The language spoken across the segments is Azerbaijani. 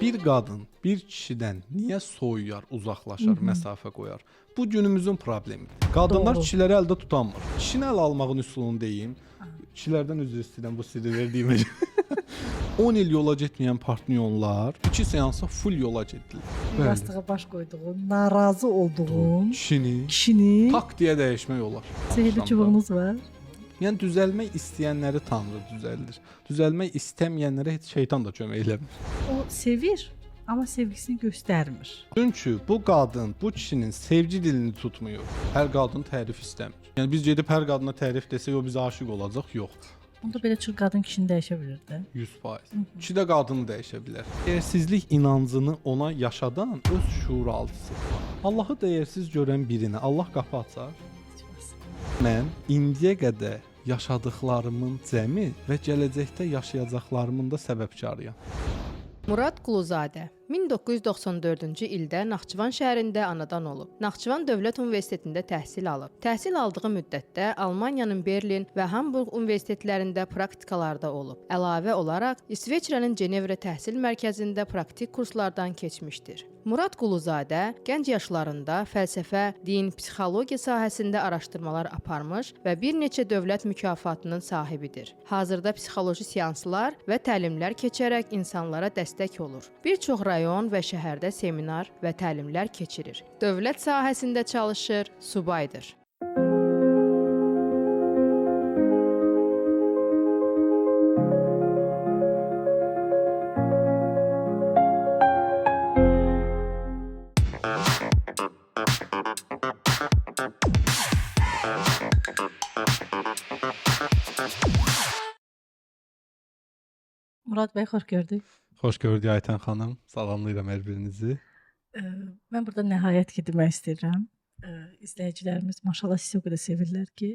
Bir qadın bir kişidən niyə soyuyar, uzaqlaşar, məsafə qoyar? Bu günümüzün problemidir. Qadınlar Doğru. kişiləri əldə tutanmır. Kişini ələ almağın üsulunu deyim. Kişilərdən üzr istəyirəm bu sirri verdiyimə. 10 il yola getməyən partniyonlar 2 seansa full yola getdilər. Yastığa baş koyduğum, narazı olduğum kişini tak deyə dəyişmək olar. sehirli çubuğunuz var. Yəni düzəlmək istəyənləri Tanrı düzəldir. Düzəlmək istəməyənlərə heç şeytan da kömək eləmir. O sevir ama sevgisini göstermir. Çünki bu qadın bu kişinin sevgi dilini tutmuyor. Hər qadın tərif istəmir. Yəni biz gedib hər qadına tərif desək o bizə aşiq olacaq, yox. Onda belə çox qadın kişini dəyişebilir də. 100%. Kişi də qadını dəyişə bilər. Dəyərsizlik inancını ona yaşadan öz şuur altısı. Allahı dəyərsiz görən birinə Allah qapı açar. Mən indiyə qədər yaşadıklarımın cəmi və gələcəkdə yaşayacaqlarımın da səbəbkarıyam. Murad Quluzadə 1994-cü ildə Naxçıvan şəhərində anadan olub. Naxçıvan Dövlət Universitetində təhsil alıb. Təhsil aldığı müddətdə Almaniyanın Berlin və Hamburq universitetlərində praktikalarda olub. Əlavə olaraq İsveçrənin Cenevra təhsil mərkəzində praktik kurslardan keçmişdir. Murad Quluzadə gənc yaşlarında fəlsəfə, din, psixologiya sahəsində araşdırmalar aparmış və bir neçə dövlət mükafatının sahibidir. Hazırda psixoloji seanslar və təlimlər keçərək insanlara dəstək olur. Bir çox rayon və şəhərdə seminar və təlimlər keçirir. Dövlət sahəsində çalışır, subaydır. Murad bəy, xoş gördük. Xoş gördük Aytən xanım. Salamlayıram hər birinizi. Mən burada nəhayət ki demək istəyirəm. İzləyicilərimiz maşallah sizi o qədər sevirlər ki,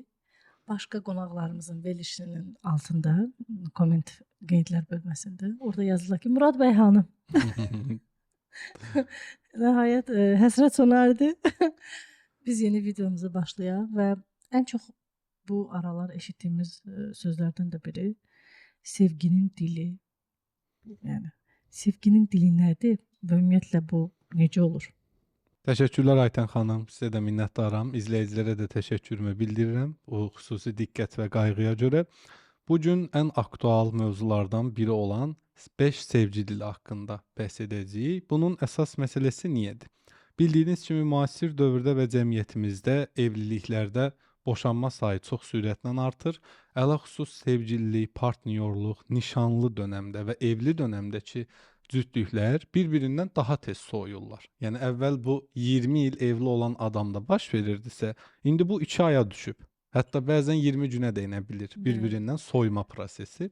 başqa qonaqlarımızın verilişinin altında komment qeydlər bölməsində orada yazırlar ki, Murad bəy hanım? Nəhayət həsrət sona erdi. Biz yeni videomuza başlayaq və ən çox bu aralar eşitdiyimiz sözlərdən də biri sevginin dili. Yəni sevginin dili nədir və ümumiyyətlə bu necə olur? Təşəkkürlər Aytən xanım. Sizə də minnətdaram. İzləyicilərə də təşəkkürümü bildirirəm. O xüsusi diqqət və qayğıya görə. Bu gün ən aktual mövzulardan biri olan 5 sevgi dili haqqında bəhs edəcəyik. Bunun əsas məsələsi niyyədir? Bildiyiniz kimi müasir dövrdə və cəmiyyətimizdə evliliklərdə boşanma sayı çox sürətlə artır. Ələxüsus sevgililik, partnyorluq, nişanlı dönəmdə və evli dönəmdəki cütlüklər bir-birindən daha tez soyuyurlar. Yəni əvvəl bu 20 il evli olan adamda baş verirdisə, indi bu 2 aya düşüb. Hətta bəzən 20 günə də inə bilir bir-birindən soyuma prosesi.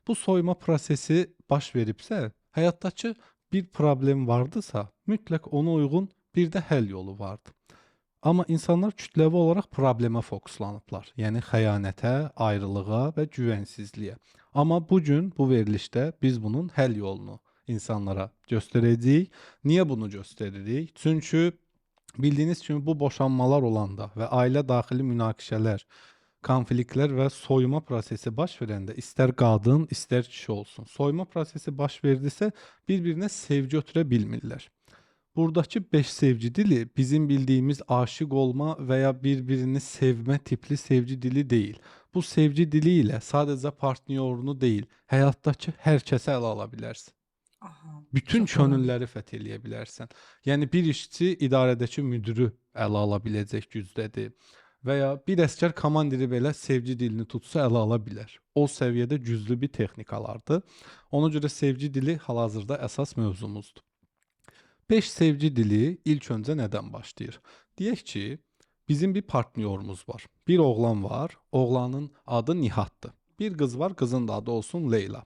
Bu soyuma prosesi baş veribsə, həyatdakı bir problem vardısa, mütləq ona uyğun bir də həll yolu vardı. Amma insanlar kütləvi olaraq problemə fokuslanıblar. Yəni xəyanətə, ayrılığa və güvənsizliyə. Amma bu gün bu verilişdə biz bunun həll yolunu insanlara göstərəcəyik. Niyə bunu göstəririk? Çünki bildiyiniz kimi bu boşanmalar olanda və ailə daxili münaqişələr, konfliktlər və soyuma prosesi baş verəndə istər qadın, istər kişi olsun. Soyuma prosesi baş verdisə bir-birinə sevgi ötürə bilmirlər. Buradakı 5 sevgi dili bizim bildiyimiz aşiq olma və ya bir-birini sevmə tipli sevgi dili deyil. Bu sevgi dili ilə sadəcə partnyorunu deyil, həyatdakı hər kəsə ələ ala bilərsən. Aha, Bütün çox könülləri fəth eləyə bilərsən. Yəni bir işçi idarədəki müdürü ələ ala biləcək gücdədir. Və ya bir əsgər komandiri belə sevgi dilini tutsa ələ ala bilər. O səviyyədə güclü bir texnikalardır. Ona görə sevgi dili hal-hazırda əsas mövzumuzdur. 5 sevgi dili ilk öncə nədən başlayır? Deyək ki, bizim bir partnyorumuz var. Bir oğlan var, oğlanın adı Nihatdır. Bir qız var, qızın da adı olsun Leyla.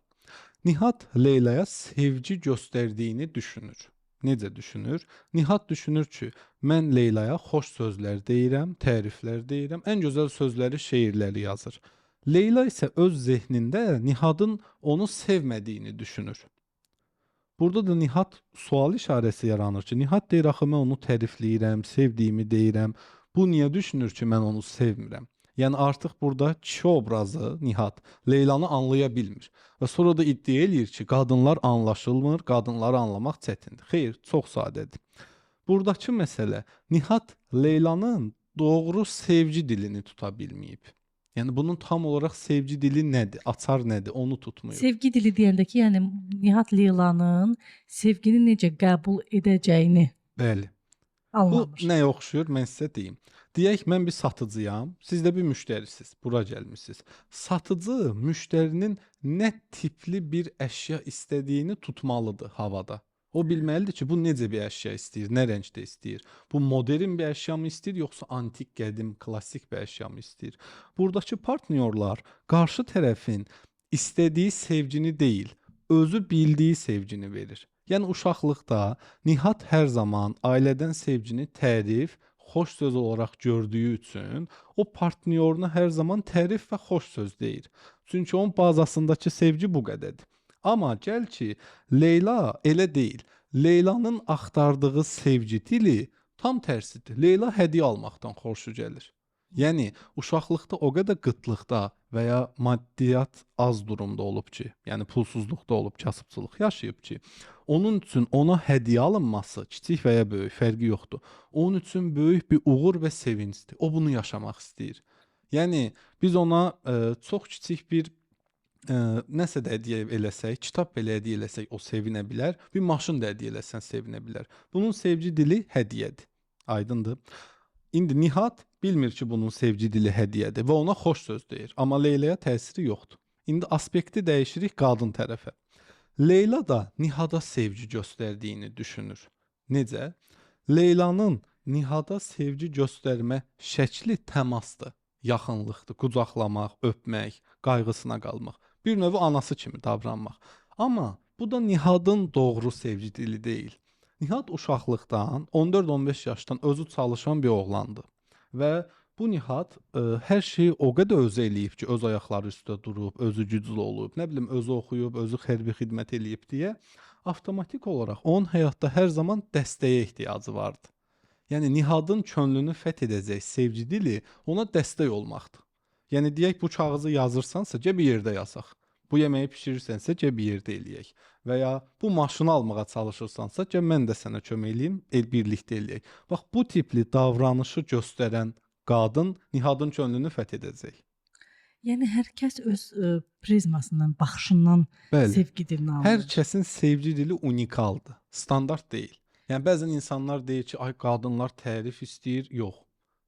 Nihat Leylaya sevgi göstərdiyini düşünür. Necə düşünür? Nihat düşünür ki, mən Leylaya xoş sözlər deyirəm, təriflər deyirəm, ən gözəl sözləri, şeirləri yazır. Leyla isə öz zehnində Nihatın onu sevmədiyini düşünür. Burada da Nihat sual işarəsi yaranır ki, Nihat deyir, axı mən onu tərifləyirəm, sevdiyimi deyirəm. Bu niyə düşünür ki, mən onu sevmirəm? Yəni artıq burada kişi obrazı Nihat Leylanı anlaya bilmir və sonra da iddia eləyir ki, qadınlar anlaşılmır, qadınları anlamaq çətindir. Xeyr, çox sadədir. Buradakı məsələ Nihat Leylanın doğru sevgi dilini tuta bilməyib. Yəni bunun tam olaraq sevgi dili nədir, açar nədir, onu tutmuyor. Sevgi dili deyəndə ki, yəni Nihat Leylanın sevgini necə qəbul edəcəyini Bəli. Bu anlamış. nəyə oxşuyur? Mən sizə deyim. Deyək mən bir satıcıyam, siz də bir müştərisiniz, bura gəlmisiniz. Satıcı müştərinin nə tipli bir əşya istədiyini tutmalıdır havada. O bilməlidir ki, bu necə bir əşya istəyir, nə rəngdə istəyir. Bu modern bir əşya mı istəyir, yoxsa antik, qədim, klassik bir əşya mı istəyir. Buradakı partnyorlar qarşı tərəfin istədiyi sevgini deyil, özü bildiyi sevgini verir. Yəni uşaqlıqda Nihat hər zaman ailədən sevgini tərif, xoş söz olaraq gördüyü üçün o partnyoruna hər zaman tərif və xoş söz deyir. Çünki onun bazasındakı sevgi bu qədərdir. Amma gəl ki, Leyla elə deyil. Leylanın axtardığı sevgi dili tam tərsidir. Leyla hədiyyə almaqdan xoşu gəlir. Yəni uşaqlıqda o qədər qıtlıqda və ya maddiyyat az durumda olub ki, yəni pulsuzluqda olub, kasıbçılıq yaşayıb ki, onun üçün ona hədiyyə alınması, kiçik və ya böyük fərqi yoxdur. Onun üçün böyük bir uğur və sevincdir. O bunu yaşamaq istəyir. Yəni biz ona çox kiçik bir nəsə də hədiyyə eləsək, kitab belə hədiyyə eləsək o sevinə bilər, bir maşın da hədiyyə eləsən sevinə bilər. Bunun sevgi dili hədiyyədir. Aydındır? İndi Nihat bilmir ki, bunun sevgi dili hədiyyədir və ona xoş söz deyir. Amma Leylaya təsiri yoxdur. İndi aspekti dəyişirik qadın tərəfə. Leyla da Nihada sevgi göstərdiyini düşünür. Necə? Leylanın Nihada sevgi göstərmə şəkli təmasdır, yaxınlıqdır, qucaqlamaq, öpmək, qayğısına qalmaq. Bir növ anası kimi davranmaq. Amma bu da Nihadın doğru sevgi dili deyil. Nihat uşaqlıqdan 14-15 yaşdan özü çalışan bir oğlandı. Və bu Nihat hər şeyi o qədər özü eləyib ki, öz ayaqları üstə durub, özü güclü olub, nə bilim, özü oxuyub, özü hərbi xidmət eləyib deyə avtomatik olaraq onun həyatda hər zaman dəstəyə ehtiyacı vardı. Yəni Nihadın könlünü fəth edəcək sevgi dili ona dəstək olmaqdır. Yəni deyək bu kağızı yazırsansa, gəl bir yerdə yazaq. Bu yeməyi bişirirsənsə, gəl bir yerdə eləyək. Və ya bu maşını almağa çalışırsansa, gəl mən də sənə kömək eləyim, birlikdə eləyək. Bax, bu tipli davranışı göstərən qadın Nihadın könlünü fəth edəcək. Yəni hər kəs öz prizmasından, baxışından Bəli. sevgi dilini alır. Hər kəsin sevgi dili unikaldır, standart deyil. Yəni bəzən insanlar deyir ki, ay qadınlar tərif istəyir. Yox.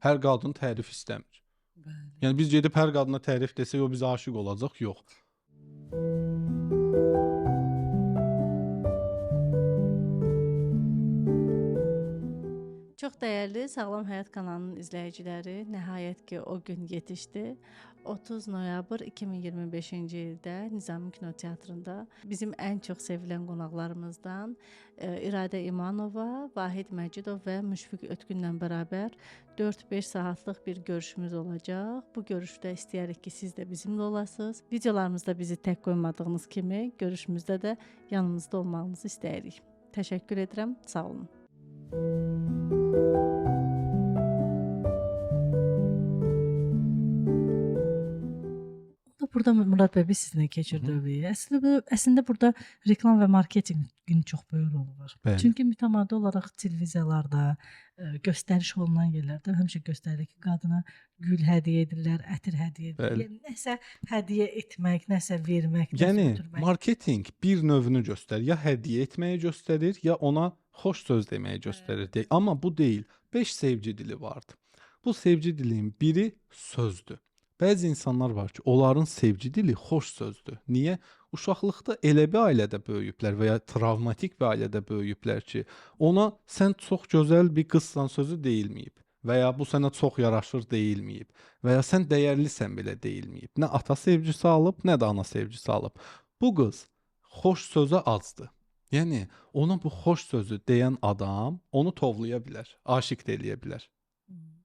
Hər qadın tərif istəmir. Bəli. Yəni biz gedib hər qadına tərif desək, o bizə aşiq olacaq. Yox. Çox dəyərli Sağlam Həyat kanalının izləyiciləri, nəhayət ki o gün yetişdi. 30 noyabr 2025-ci ildə Nizami Kinoteatrında bizim ən çox sevilən qonaqlarımızdan İradə İmanova, Vahid Məcidov və Müşfiq Ötkünlə bərabər 4-5 saatlıq bir görüşümüz olacaq. Bu görüşdə istəyirik ki, siz də bizimlə olasınız. Videolarımızda bizi tək qoymadığınız kimi görüşümüzdə də yanımızda olmağınızı istəyirik. Təşəkkür edirəm. Sağ olun. Burada Murad bəy biz sizinlə keçirdik. Əslində burada reklam və marketinqin çox böyük rolu var. Bəli. Çünki mütəmadi olaraq televiziyalarda, göstəriş olunan yerlərdə həmişə göstərilir ki, qadına gül hədiyyə edirlər, ətir hədiyyə edirlər. Bəli. Yəni, nəsə hədiyyə etmək, nəsə vermək, nəsə Yəni ötürmək. marketinq bir növünü göstərir. Ya hədiyyə etməyi göstərir, ya ona xoş söz deməyi göstərir. Amma bu deyil. 5 sevgi dili vardır. Bu sevgi dilinin biri sözdür. Bəzi insanlar var ki, onların sevgi dili xoş sözdür. Niyə? Uşaqlıqda elə bir ailədə böyüyüblər və ya travmatik bir ailədə böyüyüblər ki, ona sən çox gözəl bir qızsan sözü deyilməyib və ya bu sənə çox yaraşır deyilməyib və ya sən dəyərlisən belə deyilməyib. Nə ata sevgisi alıb, nə də ana sevgisi alıb. Bu qız xoş sözə acdır. Yəni ona bu xoş sözü deyən adam onu tovlaya bilər, aşiq də eləyə bilər.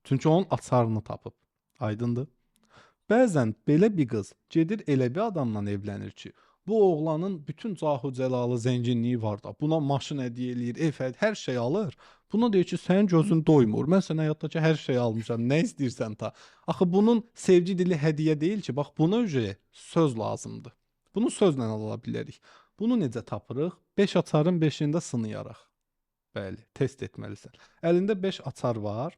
Çünki onun açarını tapıb. Aydındır? Bəzən belə bir qız gedir elə bir adamla evlənir ki, bu oğlanın bütün cahu cəlalı, zənginliyi var da, buna maşın hədiyyə eləyir, ev, hər şey alır. Buna deyir ki, sənin gözün doymur. Mən sənə həyatdakı hər şeyi almışam. Nə istəyirsən ta. Axı bunun sevgi dili hədiyyə deyil ki, bax buna görə söz lazımdır. Bunu sözlə ala bilərik. Bunu necə tapırıq? 5 açarın 5-ində sınayaraq. Bəli, test etməlisən. Əlində 5 açar var.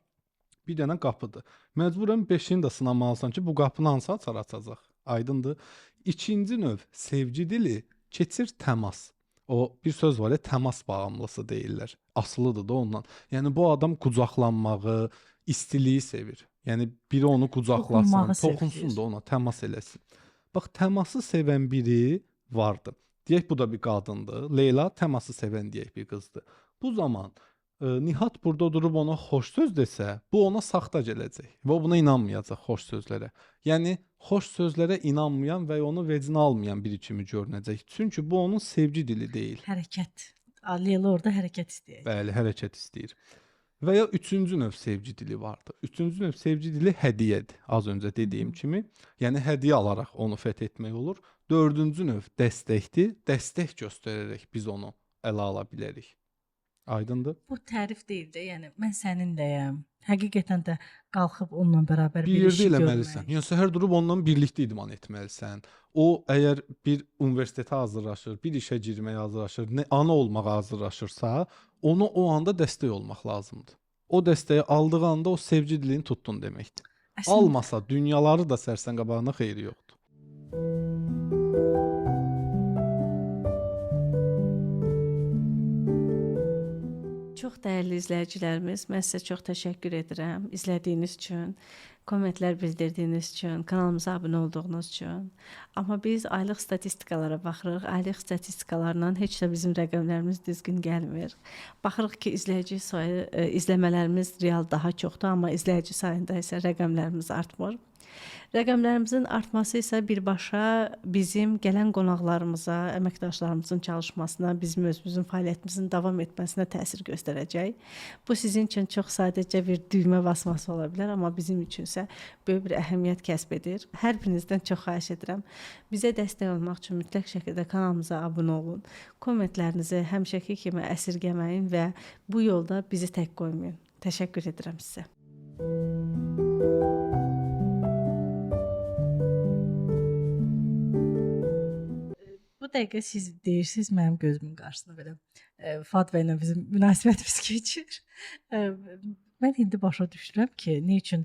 Bir dənə qapıdır. Məcburən 5-ini də sınamalısan ki, bu qapını hansı açar açacaq? Aydındır. İkinci növ sevgi dili keçir təmas. O bir söz var ya, təmas bağımlısı deyirlər. Asılıdır da ondan. Yəni bu adam qucaqlanmağı, istiliyi sevir. Yəni biri onu qucaqlasın, Toxunmağı toxunsun sevir. da ona, təmas eləsin. Bax, təması sevən biri vardı. Deyək bu da bir qadındır. Leyla təması sevən deyək bir qızdır. Bu zaman Nihat burada durub ona xoş söz desə, bu ona saxta gələcək və o buna inanmayacaq xoş sözlərə. Yəni xoş sözlərə inanmayan və onu vecinə almayan biri kimi görünəcək. Çünki bu onun sevgi dili deyil. Hərəkət. Leyla orada hərəkət istəyir. Bəli, hərəkət istəyir. Və ya üçüncü növ sevgi dili vardı. Üçüncü növ sevgi dili hədiyyədir. Az öncə dediyim kimi. Yəni hədiyyə alaraq onu fəth etmək olur. Dördüncü növ dəstəkdir. Dəstək göstərərək biz onu ələ ala bilərik. Aydındır? Bu tərif deyil də, yəni mən səninləyəm. Həqiqətən də qalxıb onunla bərabər Bir bir yerdə işi eləməlisən. görmək. Yəni səhər durub onunla birlikdə idman etməlisən. O əgər bir universitetə hazırlaşır, bir işə girməyə hazırlaşır, ana olmağa hazırlaşırsa, ona o anda dəstək olmaq lazımdır. O dəstəyi aldığı anda o sevgi dilini tutdun deməkdir. Almasa dünyaları da sərsən qabağına xeyri yoxdur. Çox dəyərli izləyicilərimiz, mən sizə çox təşəkkür edirəm izlədiyiniz üçün, kommentlər bildirdiyiniz üçün, kanalımıza abunə olduğunuz üçün. Amma biz aylıq statistikalara baxırıq. Aylıq statistikalarla heç də bizim rəqəmlərimiz düzgün gəlmir. Baxırıq ki, izləyici sayı, izləmələrimiz real daha çoxdur, amma izləyici sayında isə rəqəmlərimiz artmır. Rəqəmlərimizin artması isə birbaşa bizim gələn qonaqlarımıza, əməkdaşlarımızın çalışmasına, bizim özümüzün fəaliyyətimizin davam etməsinə təsir göstərəcək. Bu sizin üçün çox sadəcə bir düymə basması ola bilər, amma bizim üçünsə böyük bir əhəmiyyət kəsb edir. Hər birinizdən çox xahiş edirəm. Bizə dəstək olmaq üçün mütləq şəkildə kanalımıza abunə olun. Kommentlərinizi həmişəki kimi əsirgəməyin və bu yolda bizi tək qoymayın. Təşəkkür edirəm sizə. Bu dəqiqə siz deyirsiniz, mənim gözümün qarşısına belə Fatva ilə bizim münasibətimiz keçir. Mən indi başa düşürəm ki, nə üçün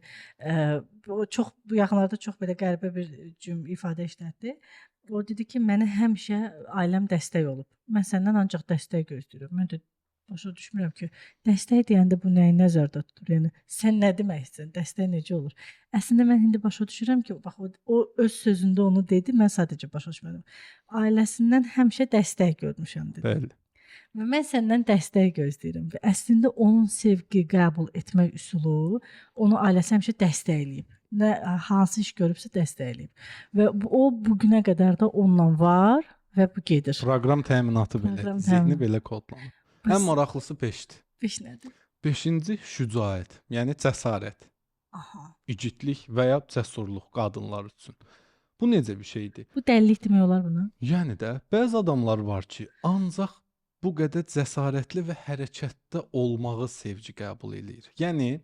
o çox bu yaxınlarda çox belə qəribə bir ifadə işlətdi. O dedi ki, mənə həmişə ailəm dəstək olub. Mən səndən ancaq dəstək gözləyirəm. Mən də başa düşmürəm ki, dəstək deyəndə bu nəyi nəzərdə tutur? Yəni sən nə deməksən? Dəstək necə olur? Əslində mən indi başa düşürəm ki, bax o öz sözündə onu dedi, mən sadəcə başa düşmədim. Ailəsindən həmişə dəstək görmüşəm dedi. Bəli. Və mən səndən dəstək gözləyirəm. Və əslində onun sevgi qəbul etmək üsulu onu ailəsi həmişə dəstəkləyib. Nə hansı iş görübsə dəstəkləyib. Və o bu günə qədər də onunla var və bu gedir. Proqram təminatı belə, Proqram zehni təminatı. belə kodlanır. Ən maraqlısı 5-dir. 5 nədir? 5-ci şücaət, yəni cəsarət, Aha. igidlik və ya cəsurluq qadınlar üçün. Bu necə bir şeydir? Bu dəlilik demək olar buna? Yəni də bəzi adamlar var ki, ancaq bu qədər cəsarətli və hərəkətdə olmağı sevgi qəbul eləyir. Yəni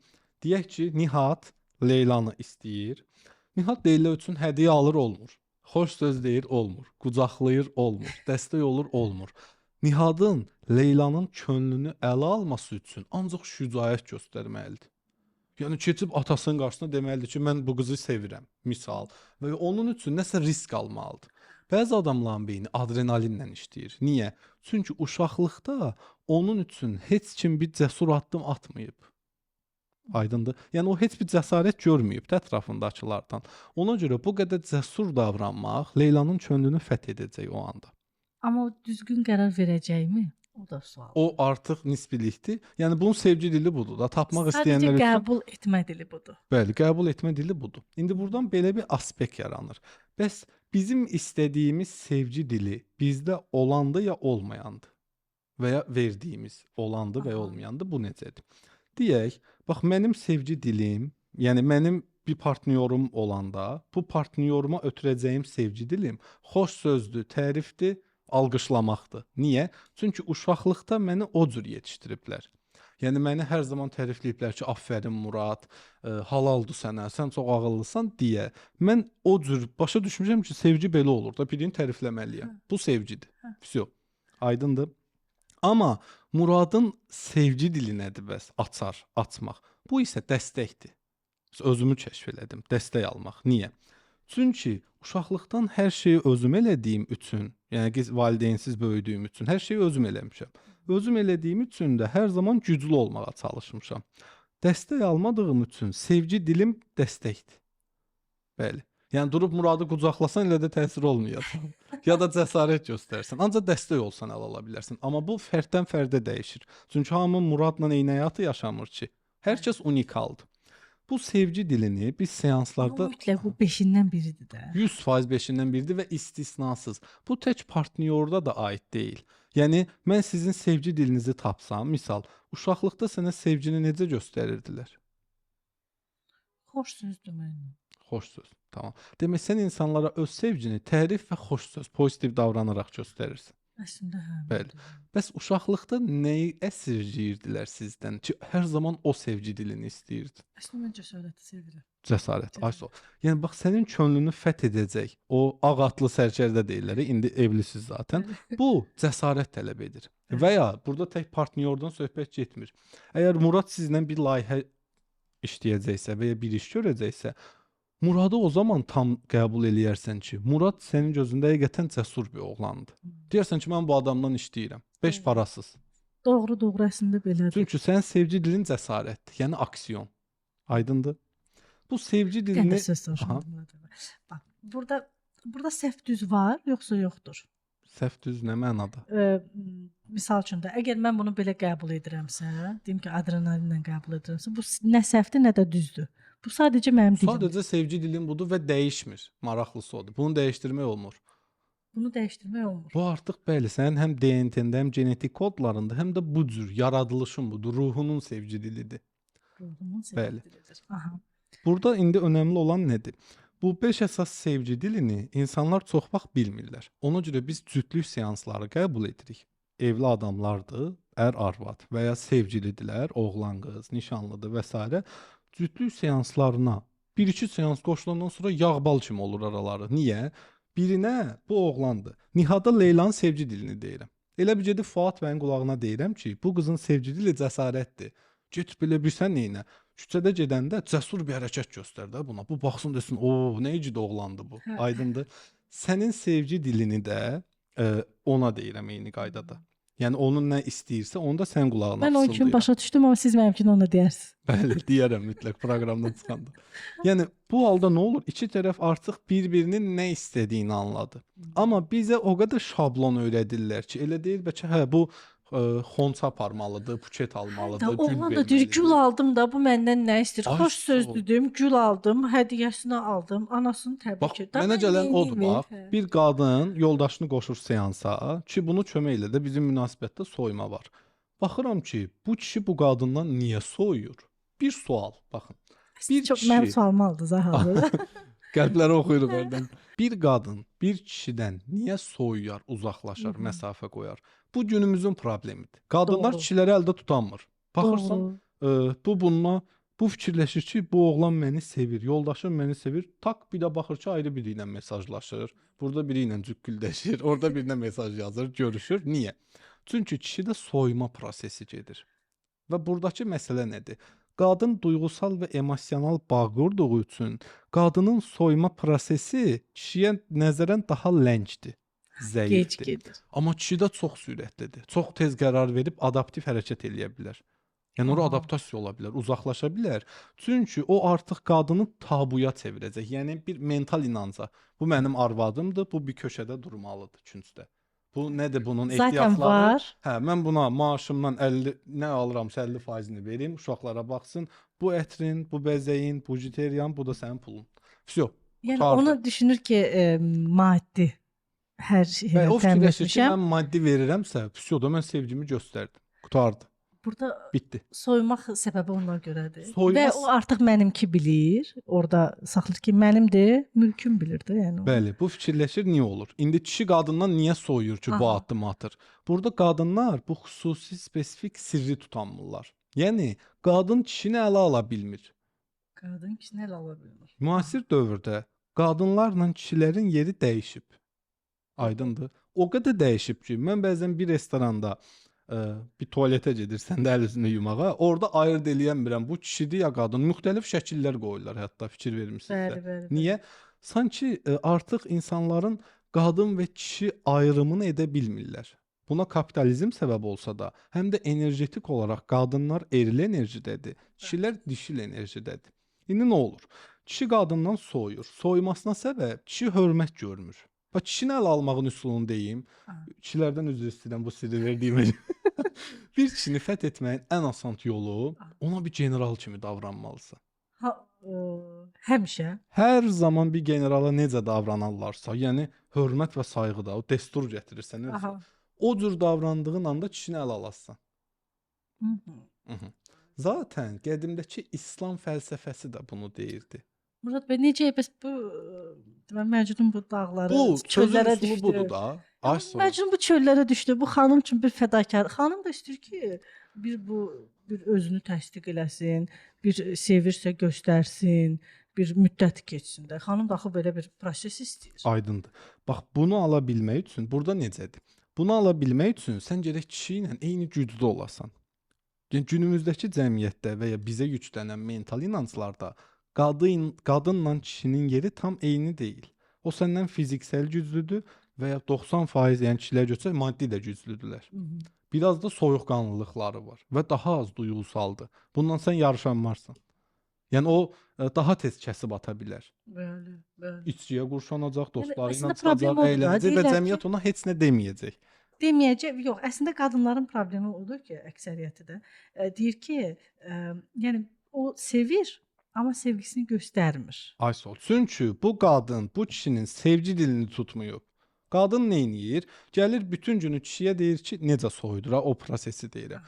deyək ki, Nihat Leylanı istəyir. Nihat Leyla üçün hədiyyə alır, olmur. Xoş söz deyir, olmur. Qucaqlayır, olmur. Dəstək olur, olmur. Nihatın Leylanın könlünü ələ alması üçün ancaq şücaət göstərməlidir. Yəni keçib atasının qarşısına deməlidir ki, mən bu qızı sevirəm, misal. Və onun üçün nəsə risk almalıdır. Bəzi adamların beyni adrenalinlə işləyir. Niyə? Çünki uşaqlıqda onun üçün heç kim bir cəsur addım atmayıb. Aydındır? Yəni o heç bir cəsarət görməyib ətrafındakılardan. Ona görə bu qədər cəsur davranmaq Leylanın könlünü fəth edəcək o anda. Amma o düzgün qərar verəcəkmi? O da sual. O artıq nisbilikdir. Yəni bunun sevgi dili budur da. Tapmaq istəyənlər Sadəcə üçün qəbul etmə dili budur. bəli, qəbul etmə dili budur. İndi buradan belə bir aspekt yaranır. Bəs bizim istədiyimiz sevgi dili bizdə olandı ya olmayandı? Və ya verdiyimiz olandı və ya olmayandı? Bu necədir? Deyək, bax mənim sevgi dilim, yəni mənim bir partnyorum olanda, bu partnyoruma ötürəcəyim sevgi dilim xoş sözdür, tərifdir, alqışlamaqdır. Niyə? Çünki uşaqlıqda məni o cür yetişdiriblər. Yəni məni hər zaman tərifləyiblər ki, "Afərin Murad, halaldır sənə, sən çox ağıllısan" deyə. Mən o cür başa düşmüşəm ki, sevgi belə olur da, birini tərifləməliyəm. Bu sevgidir. Vsyo. Aydındır? Amma Muradın sevgi dili nədir bəs? Açar, açmaq. Bu isə dəstəkdir. Özümü kəşf elədim, dəstək almaq. Niyə? Çünki uşaqlıqdan hər şeyi özüm elədiyim üçün, yəni ki, valideynsiz böyüdüyüm üçün hər şeyi özüm eləmişəm. Özüm elədiyim üçün də hər zaman güclü olmağa çalışmışam. Dəstək almadığım üçün sevgi dilim dəstəkdir. Bəli. Yəni durub Muradı qucaqlasan elə də təsir olmayacaq. Ya da cəsarət göstərsən. Ancaq dəstək olsan əl ala bilərsən. Amma bu fərddən fərdə dəyişir. Çünki hamı Muradla eyni həyatı yaşamır ki. Hər kəs unikaldır. Bu sevgi dilini biz seanslarda Mütləq bu 5-dən biridir də. 100% 5-dən biridir və istisnasız. Bu tək partnyorda da aid deyil. Yəni mən sizin sevgi dilinizi tapsam, misal, uşaqlıqda sənə sevgini necə göstərirdilər? Xoş sözdür mənə. Xoş söz. Tamam. Demək sən insanlara öz sevgini tərif və xoş söz, pozitiv davranaraq göstərirsən. Əslində hə. Bəli. Bəs uşaqlıqda nəyi əsirgiyirdilər sizdən ki, hər zaman o sevgi dilini istəyirdi? Əslində mən cəsarəti sevirəm. Cəsarət. Ay sağ ol. Yəni bax sənin könlünü fəth edəcək. O ağ atlı sərkərdə deyirlər, indi evlisiz zaten. Bu cəsarət tələb edir. Və ya burada tək partnyordan söhbət getmir. Əgər Murad sizlə bir layihə işləyəcəksə və ya bir iş görəcəksə, Muradı o zaman tam qəbul eləyərsən ki, Murad sənin gözündə həqiqətən cəsur bir oğlandır. Deyərsən ki, mən bu adamdan işləyirəm. 5 parasız. Doğru, əslində belədir. Çünki sənin sevgi dilin cəsarətdir, yəni aksiyon. Aydındır? Bu sevgi dilini Qəndə söz soruşmadım. Bax, burada səhv düz var, yoxsa yoxdur? səhv düz nə mənada? Misal üçün də, əgər mən bunu belə qəbul edirəmsə, deyim ki, adrenalinlə qəbul edirəmsə, bu nə səhvdir, nə də düzdür. Bu sadəcə mənim dilim. Sadəcə sevgi dilim budur və dəyişmir. Maraqlısı odur. Bunu dəyişdirmək olmur. Bunu dəyişdirmək olmur. Bu artıq bəli, sənin həm DNT-də, həm genetik kodlarında, həm də bu cür yaradılışın budur, ruhunun sevgi dilidir. Ruhumun Bəli. sevgi dilidir. Aha. Burada indi önəmli olan nədir? Bu 5 əsas sevgi dilini insanlar çox vaxt bilmirlər. Ona görə biz cütlük seansları qəbul edirik. Evli adamlardır, ər-arvad və ya sevgilidirlər, oğlan qız, nişanlıdır və s. Cütlük seanslarına 1-2 seans qoşulandan sonra yağbal kimi olur araları. Niyə? Birinə bu oğlandır. Nihada Leylanın sevgi dilini deyirəm. Elə bir gedib Fuad bəyin qulağına deyirəm ki, bu qızın sevgi dili cəsarətdir. Get belə bilsən neynə? Küçədə gedəndə cəsur bir hərəkət göstər də buna. Bu baxsın desin, o nə icid oğlandı bu. Aydındır. Sənin sevgi dilini də ona deyirəm eyni qaydada. Yəni onun nə istəyirsə, onu da sən qulağına Mən o fısıldayırsan. gün başa düşdüm, amma siz mənimkini ona deyərsiniz. Bəli, deyərəm mütləq proqramdan çıxanda. Yəni bu halda nə olur? İki tərəf artıq bir-birinin nə istədiyini anladı. Amma bizə o qədər şablon öyrədirlər ki, elə deyir bəlkə hə bu xonça aparmalıdır, buket almalıdır, Da, gül oğlan da verməlidir. deyir, gül aldım da, bu məndən nə istəyir? Ay, Xoş sağ ol. söz dedim, gül aldım, hədiyyəsini aldım, anasını təbrik Bax, etdim. mənə gələn odur bax. Hə. Bir qadın yoldaşını qoşur seansa ki, bunu kömək elə də bizim münasibətdə soyuma var. Baxıram ki, bu kişi bu qadından niyə soyur? Bir sual, baxın. Bir Çox kişi- mənim sualımı aldınız ha hazır. Qəlbləri oxuyuruq hərdən. Bir qadın bir kişidən niyə soyuyar, uzaqlaşar, məsafə qoyar? Bu günümüzün problemidir. Qadınlar Doğru. kişiləri əldə tutanmır. Baxırsan, bu fikirləşir ki, bu oğlan məni sevir, yoldaşım məni sevir. Tak bir də baxır ki, ayrı biri ilə mesajlaşır. Burada biri ilə cükkülləşir, orada birinə mesaj yazır, görüşür. Niyə? Çünki kişidə soyuma prosesi gedir. Və buradakı məsələ nədir? Qadın duyğusal və emosional bağ qurduğu üçün qadının soyma prosesi kişiyə nəzərən daha ləngdir, Gec zəifdir. gedir. Amma kişidə çox sürətlidir. Çox tez qərar verib adaptiv hərəkət eləyə bilər. Yəni ora Aha. adaptasiya ola bilər, uzaqlaşa bilər. Çünki o artıq qadını tabuya çevirəcək. Yəni bir mental inanca. Bu mənim arvadımdır, bu bir köşədə durmalıdır küncdə. Bu nədir bunun Zaten ehtiyacları? var. Hə, mən buna maaşımdan 50 nə alıramsa 50%-ni verim, uşaqlara baxsın. Bu ətrin, bu bəzəyin, bu jiteriyan, bu da sənin pulun. Vsyo. Yəni Qurtardı. onu düşünür ki, maddi hər şeyi Və o təmin fikirləşir ki, etmişəm. mən maddi verirəmsə, vsyo da mən sevgimi göstərdim. Qurtardı. Burada Bitdi. soymaq səbəbi ona görədir. Soyma- Və o artıq mənimki bilir. Orada saxlayır ki, mənimdir, mülküm bilir də, yəni. o. Bəli, bu fikirləşir niyə olur? İndi kişi qadından niyə soyuyur ki, bu Aha. addımı atır? Burada qadınlar bu xüsusi spesifik sirri tutanmırlar. Yəni qadın kişini ələ ala bilmir. Qadın kişini ələ ala bilmir. Müasir dövrdə qadınlarla kişilərin yeri dəyişib. Aydındır. O qədər dəyişib ki, mən bəzən bir restoranda bir tualetə gedirsən də əl üzünü yumağa, orada ayırd eləyəmirəm bu kişidir ya qadın. Müxtəlif şəkillər qoyurlar, hətta fikir vermisinizsə. Bəli, bəli. Niyə? Sanki artıq insanların qadın və kişi ayrımını edə bilmirlər. Buna kapitalizm səbəb olsa da, həm də energetik olaraq qadınlar eril enerjidədir, kişilər dişil enerjidədir. İndi nə olur? Kişi qadından soyur. Soymasına səbəb kişi hörmət görmür. Bax kişini ələ almağın üsulunu deyim. Kişilərdən üzr istəyirəm bu sirri verdiyim. Bir kişini fəth etməyin ən asan yolu ona bir general kimi davranmalısan. Həmişə. Hər zaman bir generala necə davranarlarsa, yəni hörmət və sayğıda, o dəstur gətirirsən, Aha. o cür davrandığın anda kişini ələ alasan. Zaten qədimdəki İslam fəlsəfəsi də bunu deyirdi. Murad bəy necə bəs bu deməli Məcnun bu dağlara, Bu çöllərə çöllərə düşdü. budur da. Ay sağ ol. Məcnun bu çöllərə düşdü. Bu xanım üçün bir fədakar. Xanım da istəyir ki, bir özünü təsdiq eləsin, bir sevirsə göstərsin, bir müddət keçsin də. Xanım da axı belə bir proses istəyir. Aydındır. Bax bunu ala bilmək üçün burada necədir? Bunu ala bilmək üçün sən gərək kişi ilə eyni gücdə olasan. Yəni günümüzdəki cəmiyyətdə və ya bizə yüklənən mental inanclarda qadınla kişinin yeri tam eyni deyil. O səndən fiziksel güclüdür və ya 90%, yəni kişilər götürsək maddi də güclüdürlər. Biraz da soyuqqanlılıqları var və daha az duyğusaldır. Bundan sən yarışanmarsan. Yəni o daha tez kəsib ata bilər. Bəli, bəli. İçkiyə qurşanacaq, dostları ilə əslində problem çıxacaq, odur da, əylənəcək və deyirlər ki- cəmiyyət ona heç nə deməyəcək. Deməyəcək, yox, əslində qadınların problemi odur ki, əksəriyyəti də deyir ki, yəni o sevir, amma sevgisini göstərmir. Ay sol. Çünki bu qadın bu kişinin sevgi dilini tutmayıb. Qadın nə edir? Gəlir bütün günü kişiyə deyir ki, necə soyudura o prosesi deyirəm.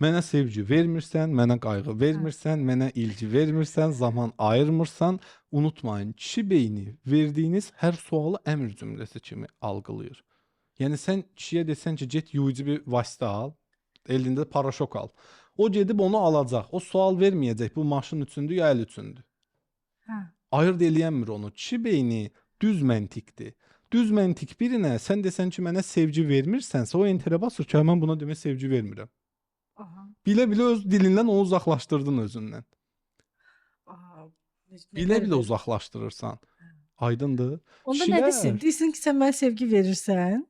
Mənə sevgi vermirsən, mənə qayğı vermirsən, mənə ilgi vermirsən, zaman ayırmırsan, unutmayın, kişi beyni verdiyiniz hər sualı əmr cümləsi kimi algılayır. Yəni sən kişiyə desən ki, get yuyucu bir vasitə al, elində paraşok al. O gedib onu alacaq. O sual verməyəcək, bu maşın üçündür ya əl üçündür. Hə. Ayırd eləyənmir onu. Kişi beyni düz məntiqdir. Düz məntiq birinə sən desən ki, mənə sevgi vermirsənsə, o enterə basır ki, mən buna demək sevgi vermirəm. Aha. Bilə-bilə öz dilindən onu uzaqlaşdırdın özündən. Aha. Bilə-bilə uzaqlaşdırırsan. Aydındır? Onda Kişilər- nə desin? Desin ki, sən mənə sevgi verirsən.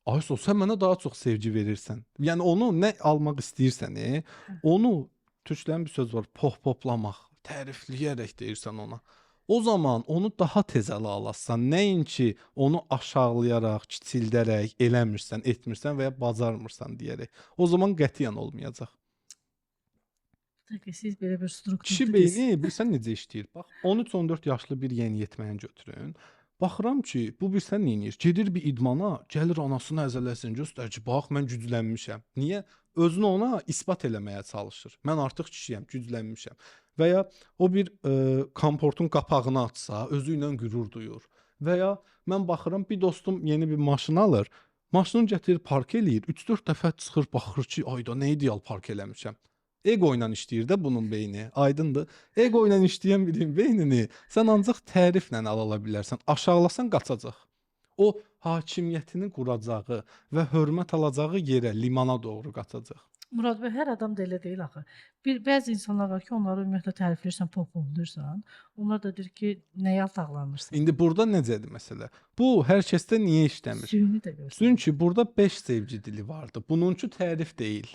Ay sos, sən mənə daha çox sevgi verirsən. Yəni onu nə almaq istəyirsən, onu türklərin bir söz var, pohpoplamaq, tərifləyərək deyirsən ona. O zaman onu daha tez ələ alasan. Nəinki onu aşağılayaraq, kiçildərək, eləmirsən, etmirsən və ya bacarmırsan deyərək. O zaman qətiyyən olmayacaq. Təbii siz belə bir struktur. Kişi beyni bilirsən necə işləyir? Bax, 13-14 yaşlı bir yeniyetməni götürün. Baxıram ki, bu bilirsən nə edir? Gedir bir idmana, gəlir anasını əzələsin, göstər ki, bax mən güclənmişəm. Niyə? Özünü ona isbat eləməyə çalışır. Mən artıq kişiyəm, güclənmişəm. Və ya o bir komportun qapağını açsa, özü ilə qürur duyur. Və ya mən baxıram bir dostum yeni bir maşın alır. Maşını gətirir, park eləyir. 3-4 dəfə çıxır, baxır ki, ayda nə ideal park eləmişəm. Ego ilə işləyir də bunun beyni. Aydındır. Ego ilə işləyən birin beynini sən ancaq təriflə ala bilərsən. Aşağılasan qaçacaq. O hakimiyyətini quracağı və hörmət alacağı yerə, limana doğru qaçacaq. Murad bəy, hər adam da elə deyil axı. Bəzi insanlar var ki, onları ümumiyyətlə tərifləyirsən, pohpohlayırsan. Onlar da deyir ki, nə yaltaqlanırsan. İndi burada necədir məsələ? Bu hər kəsdə niyə işləmir? Süni də görsün. Çünki burada 5 sevgi dili vardı. Bununki tərif deyil.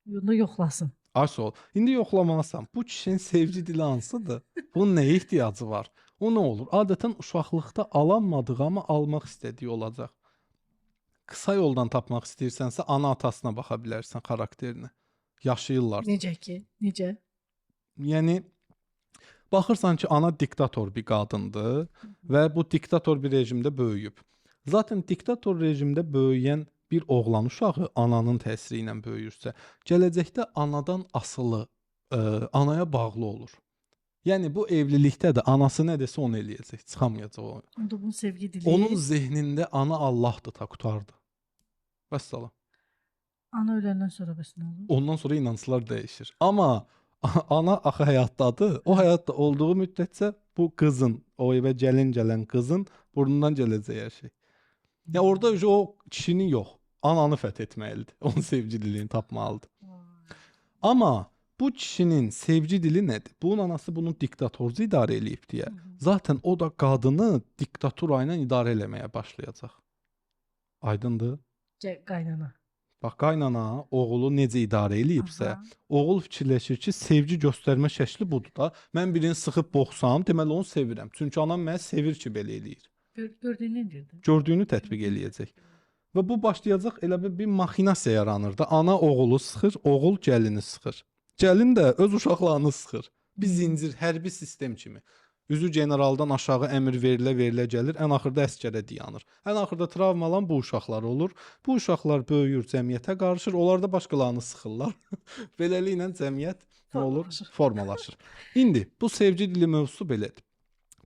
Yolda yoxlasın. Ay sol. İndi yoxlamalısan. Bu kişinin sevgi dili hansıdır? Bunun nəyə ehtiyacı var? O nə olur? Adətən uşaqlıqda alanmadığı amma almaq istədiyi olacaq. Qısa yoldan tapmaq istəyirsənsə, ana atasına baxa bilərsən xarakterinə. Yaşayırlar. Necə ki? Necə? Yəni baxırsan ki, ana diktator bir qadındır və bu diktator bir rejimdə böyüyüb. Zaten diktator rejimdə böyüyən bir oğlan uşağı ananın təsiri ilə böyüyürsə, gələcəkdə anadan asılı, anaya bağlı olur. Yəni bu evlilikdə də anası nə desə onu eləyəcək, çıxamayacaq o. Onda bunun sevgi dili. Onun zehnində ana Allahdır ta qutardı. Vəssalam. Ana öləndən sonra bəs nə olur? Ondan sonra inanclar dəyişir. Amma ana axı həyatdadır. O həyatda olduğu müddətcə bu qızın, o evə gələn qızın burnundan gələcək hər şey. Ya orada o kişinin yox, ananı fəth etməlidir. Onun sevgi dilini tapmalıdır. Amma bu kişinin sevgi dili nədir? Bunun anası bunu diktatorcu idarə eləyib deyə. Zaten o da qadını diktatura ilə idarə eləməyə başlayacaq. Aydındır? Qaynana. Bax, qaynana oğlu necə idarə eləyibsə, oğul fikirləşir ki, sevgi göstərmə şəkli budur da. Mən birini sıxıb boxsam, deməli onu sevirəm. Çünki anam məni sevir ki, belə eləyir. Gördüyünü edirdi. Gördüyünü tətbiq eləyəcək. Və bu başlayacaq elə bir maxinasiya yaranır da. Ana oğulu sıxır, oğul gəlini sıxır. Gəlin də öz uşaqlarını sıxır. Bir zincir, hərbi sistem kimi. Üzü generaldan aşağı əmr verilə gəlir, ən axırda əsgərə dayanır. Ən axırda travmalan bu uşaqlar olur. Bu uşaqlar böyüyür, cəmiyyətə qarışır, onlar da başqalarını sıxırlar. Beləliklə cəmiyyət nə olur? Formalaşır. İndi bu sevgi dili mövzusu belədir.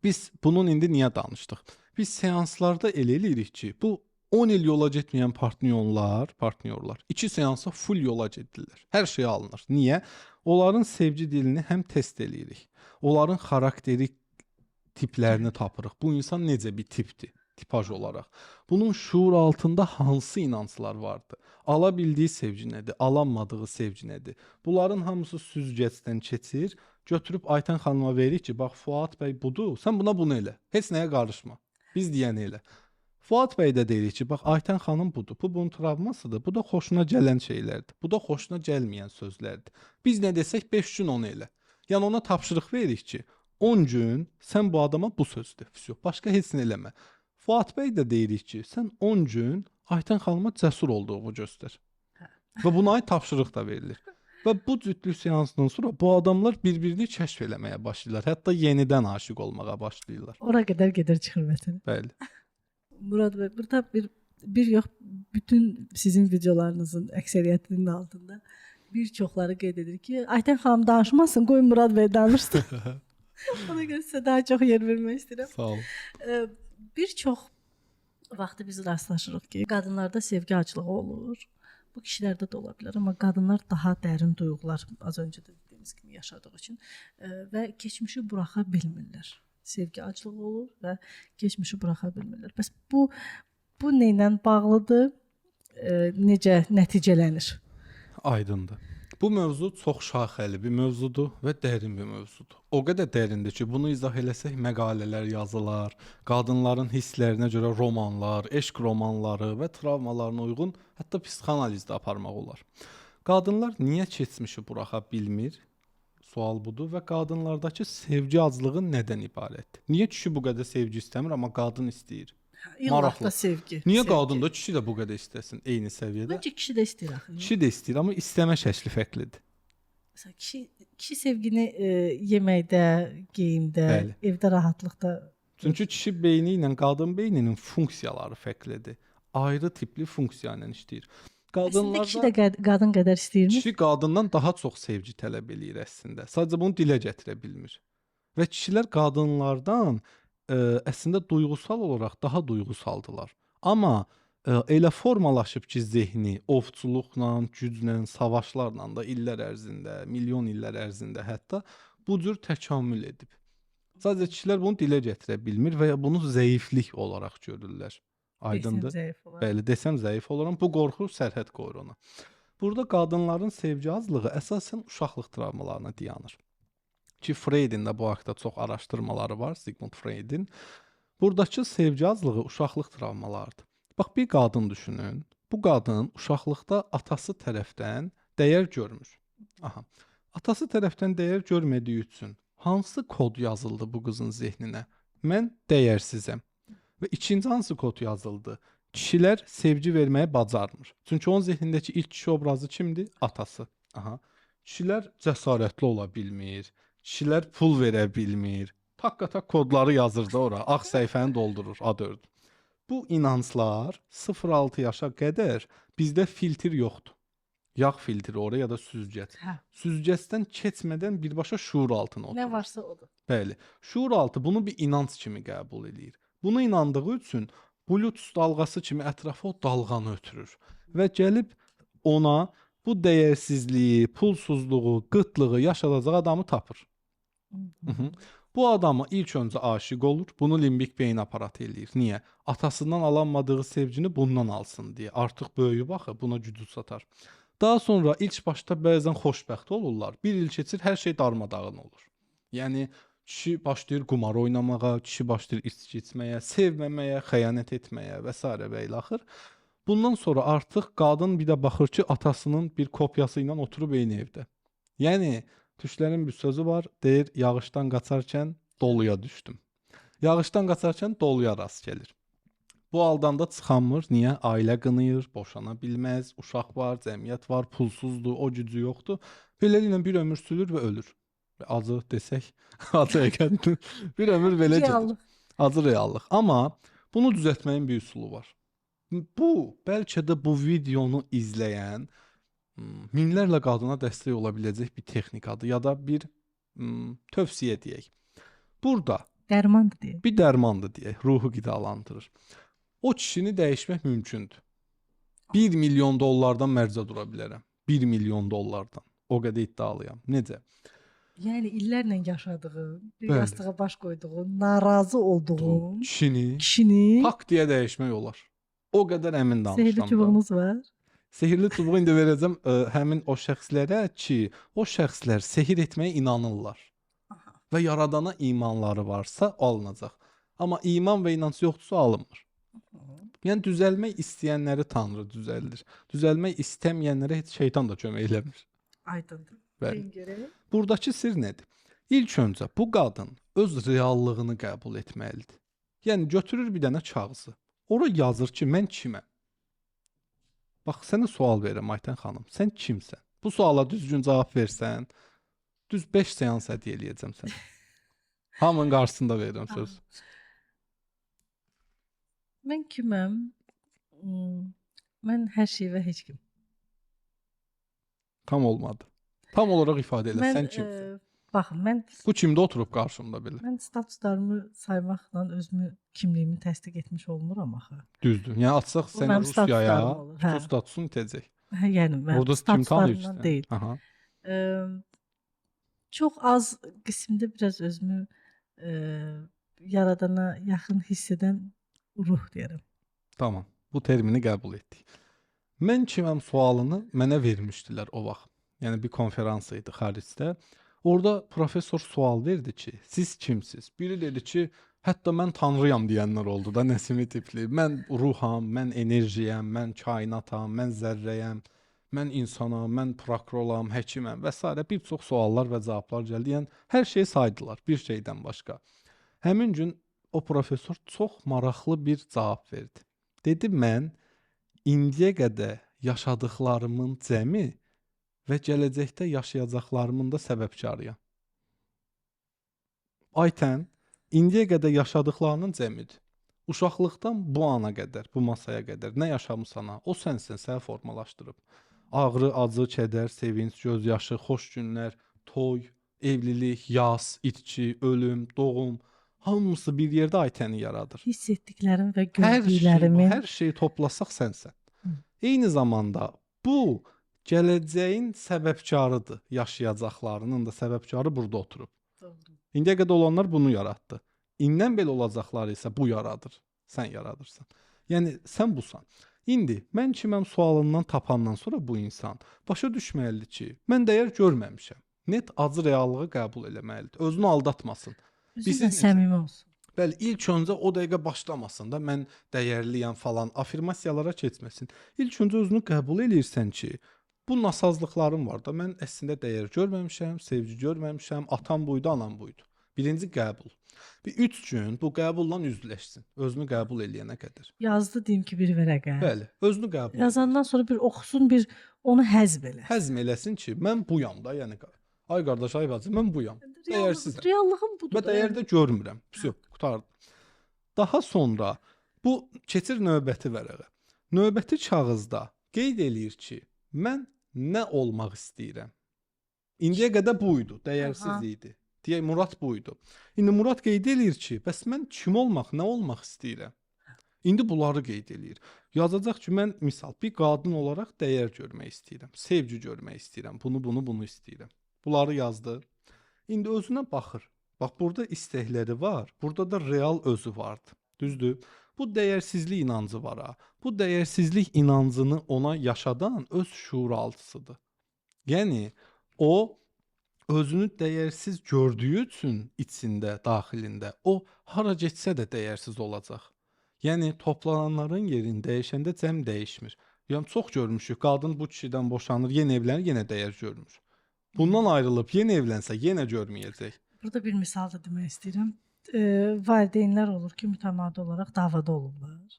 Biz bunun indi niyə danışdıq? Biz seanslarda elə eləyirik ki, bu 10 il yola getməyən partnyorlar 2 seansa full yola gedirlər. Hər şey alınır. Niyə? Onların sevgi dilini həm test eləyirik. Onların xarakteri tiplərini tapırıq. Bu insan necə bir tipdir, tipaj olaraq. Bunun şuur altında hansı inanclar vardı? Ala bildiyi sevgi nədir? Alanmadığı sevgi nədir? Bunların hamısı süzgəcdən keçir. Götürüb Aytən xanıma veririk ki, bax Fuad bəy budur, sən buna bunu elə. Heç nəyə qarışma. Biz deyəni elə. Fuad bəy də deyirik ki, bax Aytən xanım budur. Bu bunun travmasıdır. Bu da xoşuna gələn şeylərdir. Bu da xoşuna gəlməyən sözlərdir. Biz nə desək 5 gün onu elə. Yəni ona tapşırıq veririk ki, 10 gün sən bu adama bu sözdür. Başqa heç nə eləmə. Fuad bəy də deyirik ki, sən 10 gün Aytən xanıma cəsur olduğunu göstər. Və buna aid tapşırıq da verilir. Və bu cütlük seansından sonra bu adamlar bir-birini kəşf eləməyə başlayırlar. Hətta yenidən aşiq olmağa başlayırlar. Ora qədər gedir çıxır məsələ. Bəli. Murad bəy, burada bir yox, bütün sizin videolarınızın əksəriyyətinin altında bir çoxları qeyd edir ki, Aytən xanım danışmasın, qoy Murad bəy danışsın. Ona görə sizə daha çox yer vermək istəyirəm. Sağ olun. Bir çox vaxtı biz rastlaşırıq ki, qadınlarda sevgi aclığı olur. Bu kişilərdə də ola bilər, amma qadınlar daha dərin duyğular az öncə də dediyimiz kimi yaşadığı üçün və keçmişi buraxa bilmirlər. Sevgi aclığı olur və keçmişi buraxa bilmirlər. Bəs bu nə ilə bağlıdır? Necə nəticələnir? Aydındır. Bu mövzu çox şaxəli bir mövzudur və dərin bir mövzudur. O qədər dərindir ki, bunu izah eləsək məqalələr yazılar, qadınların hisslərinə görə romanlar, eşq romanları və travmalarına uyğun hətta psixanalizdə aparmaq olar. Qadınlar niyə keçmişi buraxa bilmir? Sual budur və qadınlardakı sevgi aclığı nədən ibarətdir? Niyə kişi bu qədər sevgi istəmir, amma qadın istəyir? İllah da sevgi. Niyə qadın da kişi də bu qədər istəsin eyni səviyyədə? Məncə kişi də istəyir axı. Kişi də istəyir, amma istəmə şəkli fərqlidir. Məsələn, kişi sevgini yeməkdə, geyimdə, Bəli. evdə rahatlıqda. Çünki kişi beyni ilə qadın beyninin funksiyaları fərqlidir. Ayrı tipli funksiya ilə işləyir. Əslində kişi də qadın qədər istəyirmi? Kişi qadından daha çox sevgi tələb eləyir əslində. Sadəcə bunu dilə gətirə bilmir. Və kişilər qadınlardan əslində duyğusal olaraq daha duyğusaldılar. Amma elə formalaşıb ki, zehni ovçuluqla, güclə, savaşlarla da illər ərzində, milyon illər ərzində hətta bu cür təkamül edib. Sadəcə kişilər bunu dilə gətirə bilmir və ya bunu zəiflik olaraq görürlər. Aydındır? Bəli, desəm zəif olaram. Bu qorxu sərhəd qoyur ona. Burada qadınların sevgi azlığı əsasən uşaqlıq travmalarına dayanır. Ki Freudin də bu haqqda çox araşdırmaları var, Sigmund Freudin. Buradakı sevgi azlığı uşaqlıq travmalarıdır. Bax, bir qadın düşünün. Bu qadın uşaqlıqda atası tərəfdən dəyər görmür. Aha. Atası tərəfdən dəyər görmədiyi üçün hansı kod yazıldı bu qızın zehninə? Mən dəyərsizəm. Və ikinci hansı kod yazıldı? Kişilər sevgi verməyi bacarmır. Çünki onun zehnindəki ilk kişi obrazı kimdir? Atası. Aha. Kişilər cəsarətli ola bilmir. Kişilər pul verə bilmir. Taqqa-taq kodları yazır da ora. Ağ səhifəni doldurur A4. Bu inanclar 0-6 yaşa qədər bizdə filtr yoxdur. Yağ filtri oraya ya da süzgəc. Süzgəcdən keçmədən birbaşa şuur altına oturur. Nə varsa odur. Bəli. Şuur altı bunu bir inanc kimi qəbul edir. Bunu inandığı üçün Bluetooth dalğası kimi ətrafa o dalğanı ötürür və gəlib ona bu dəyərsizliyi, pulsuzluğu, qıtlığı yaşadacaq adamı tapır. Hı. Bu adama ilk öncə aşiq olur. Bunu limbik beyin aparatı eləyir. Niyə? Atasından alanmadığı sevgini bundan alsın deyə. Artıq böyüyüb axı, buna gücü satar. Daha sonra ilk başda bəzən xoşbəxt olurlar. Bir il keçir, hər şey darmadağın olur. Yəni kişi başlayır qumar oynamağa, kişi başlayır içki içməyə, sevməməyə, xəyanət etməyə və s. və ilə axır. Bundan sonra artıq qadın bir də baxır ki, atasının bir kopyası ilə oturub eyni evdə. Yəni türklərin bir sözü var, deyir, yağışdan qaçarkən doluya düşdüm. Yağışdan qaçarkən doluya rast gəlir. Bu haldan da çıxanmır. Niyə? Ailə qınayır, boşana bilməz, uşaq var, cəmiyyət var, pulsuzdur, o gücü yoxdur. Beləliklə bir ömür sürür və ölür. Acı desək, acı əgər bir ömür belə gedir. Reallıq. Acı reallıq. Amma bunu düzəltməyin bir üsulu var. Bu, bəlkə də bu videonu izləyən minlərlə qadına dəstək ola biləcək bir texnikadır ya da bir tövsiyə deyək. Burada Dərmandır deyə. bir dərmandır deyək, ruhu qidalandırır. O kişini dəyişmək mümkündür. 1 milyon dollardan mərcə dura bilərəm. 1 milyon dollardan. O qədər iddialıyam. Necə? Yəni illərlə yaşadığın, bir Bəli. yastığa baş qoyduğun, narazı olduğun kişini tak deyə dəyişmək olar. O qədər əmin danışıram. sehirli çubuğunuz var. Sehirli çubuğu indi verəcəm həmin o şəxslərə ki, o şəxslər sehir etməyə inanırlar. Və yaradana imanları varsa alınacaq. Amma iman və inanc yoxdursa alınmır. Yəni düzəlmək istəyənləri Tanrı düzəldir. Düzəlmək istəməyənlərə heç şeytan da kömək eləmir. Aydındır. Bəli. Deyin görək. Buradakı sir nədir? İlk öncə bu qadın öz reallığını qəbul etməlidir. Yəni götürür bir dənə kağızı. Ora yazır ki, mən kiməm? Bax, sənə sual verirəm Aytən xanım. Sən kimsən? Bu suala düzgün cavab versən, düz 5 seans hədiyyə eləyəcəm sənə. Hamının qarşısında verirəm söz. Mən kiməm? Mən hər şey və heç kim. Tam olmadı. Tam olaraq ifadə elə. Sən kimsən? Baxın, mən Bu kimdə oturub qarşımda belə? mən statuslarımı saymaqla özümü kimliyimi təsdiq etmiş olmuram axı. Düzdür. Yəni açsaq Bu sən mənim Rusiyaya, statuslarım olur, hə. bu statusun itəcək. Hə, yəni mən Orada kim tanıyır statuslarımdan ki? deyil. Aha. Çox az qismdə biraz özümü yaradana yaxın hiss edən ruh deyirəm. Tamam. Bu termini qəbul etdik. Mən kiməm sualını mənə vermişdilər o vaxt. Yəni bir konferans idi xaricdə. Orada professor sual verdi ki, siz kimsiz? Biri dedi ki, hətta mən tanrıyam deyənlər oldu da, Nəsimi tipli. Mən ruham, mən enerjiyəm, mən kainatam, mən zərrəyəm, mən insanam, mən prokuroram, həkiməm və s. bir çox suallar və cavablar gəldi. Yəni hər şeyi saydılar, bir şeydən başqa. Həmin gün o professor çox maraqlı bir cavab verdi. Dedi, mən indiyə qədər yaşadıklarımın cəmi və gələcəkdə yaşayacaqlarımın da səbəbkarıyam. Aytən, indiyə qədər yaşadıklarının cəmidir. Uşaqlıqdan bu ana qədər, bu masaya qədər nə yaşamısan, o sənsən, səni formalaşdırıb. Ağrı, acı, kədər, sevinç, göz yaşı, xoş günlər, toy, evlilik, yas, itki, ölüm, doğum, hamısı bir yerdə Aytəni yaradır. Hiss etdiklərim və Hər gördüklərimin şeyi toplasaq sənsən. Eyni zamanda bu gələcəyin səbəbkarıdır. Yaşayacaqlarının da səbəbkarı burada oturub. İndiyə qədər olanlar bunu yaratdı. İndən belə olacaqları isə bu yaradır. Sən yaradırsan. Yəni sən busan. İndi mən kiməm sualından tapandan sonra bu insan başa düşməlidir ki, mən dəyər görməmişəm. Net acı reallığı qəbul eləməlidir. Özünü aldatmasın. özünlə səmimi olsun. Bəli, ilk öncə o dəqiqə başlamasın da mən dəyərliyəm falan, afirmasiyalara keçməsin. İlk öncə özünü qəbul eləyirsən ki, bu nasazlıqlarım var da, mən əslində dəyər görməmişəm, sevgi görməmişəm, atam buydu, anam buydu. Birinci qəbul. Bir 3 gün bu qəbulla üzləşsin. Özünü qəbul eləyənə qədər. Yazdı deyim ki bir vərəqə. Bəli, özünü qəbul. Yazandan sonra bir oxusun, bir onu həzm elə. Həzm eləsin ki, mən buyam da, yəni ay qardaş, ay bacı, mən buyam. Dəyərsizəm. Reallığım budur. Və dəyər də görmürəm. Vəsə, qurtardı. Daha sonra bu keçir növbəti vərəqə. Növbəti kağızda qeyd eləyir ki, mən nə olmaq istəyirəm? İndiyə qədər buydu, dəyərsiz idi. Deyək Murad buydu. İndi Murad qeyd eləyir ki, bəs mən kim olmaq, nə olmaq istəyirəm? İndi bunları qeyd eləyir. Yazacaq ki, mən misal bir qadın olaraq dəyər görmək istəyirəm, sevgi görmək istəyirəm, bunu istəyirəm. Bunları yazdı. İndi özünə baxır. Bax burada istəkləri var, burada da real özü vardı. Düzdür? Bu dəyərsizlik inancı var ha. Bu dəyərsizlik inancını ona yaşadan öz şuuraltısıdır. Yəni o özünü dəyərsiz gördüyü üçün içində, daxilində o hara getsə də dəyərsiz olacaq. Yəni toplananların yerini dəyişəndə cəm dəyişmir. Yəni çox görmüşük, qadın bu kişidən boşanır, yenə evlənir, yenə dəyər görmür. Bundan ayrılıb yenə evlənsə, yenə görməyəcək. Burada bir misal da demək istəyirəm. Valideynlər olur ki, mütəmadi olaraq davada olurlar.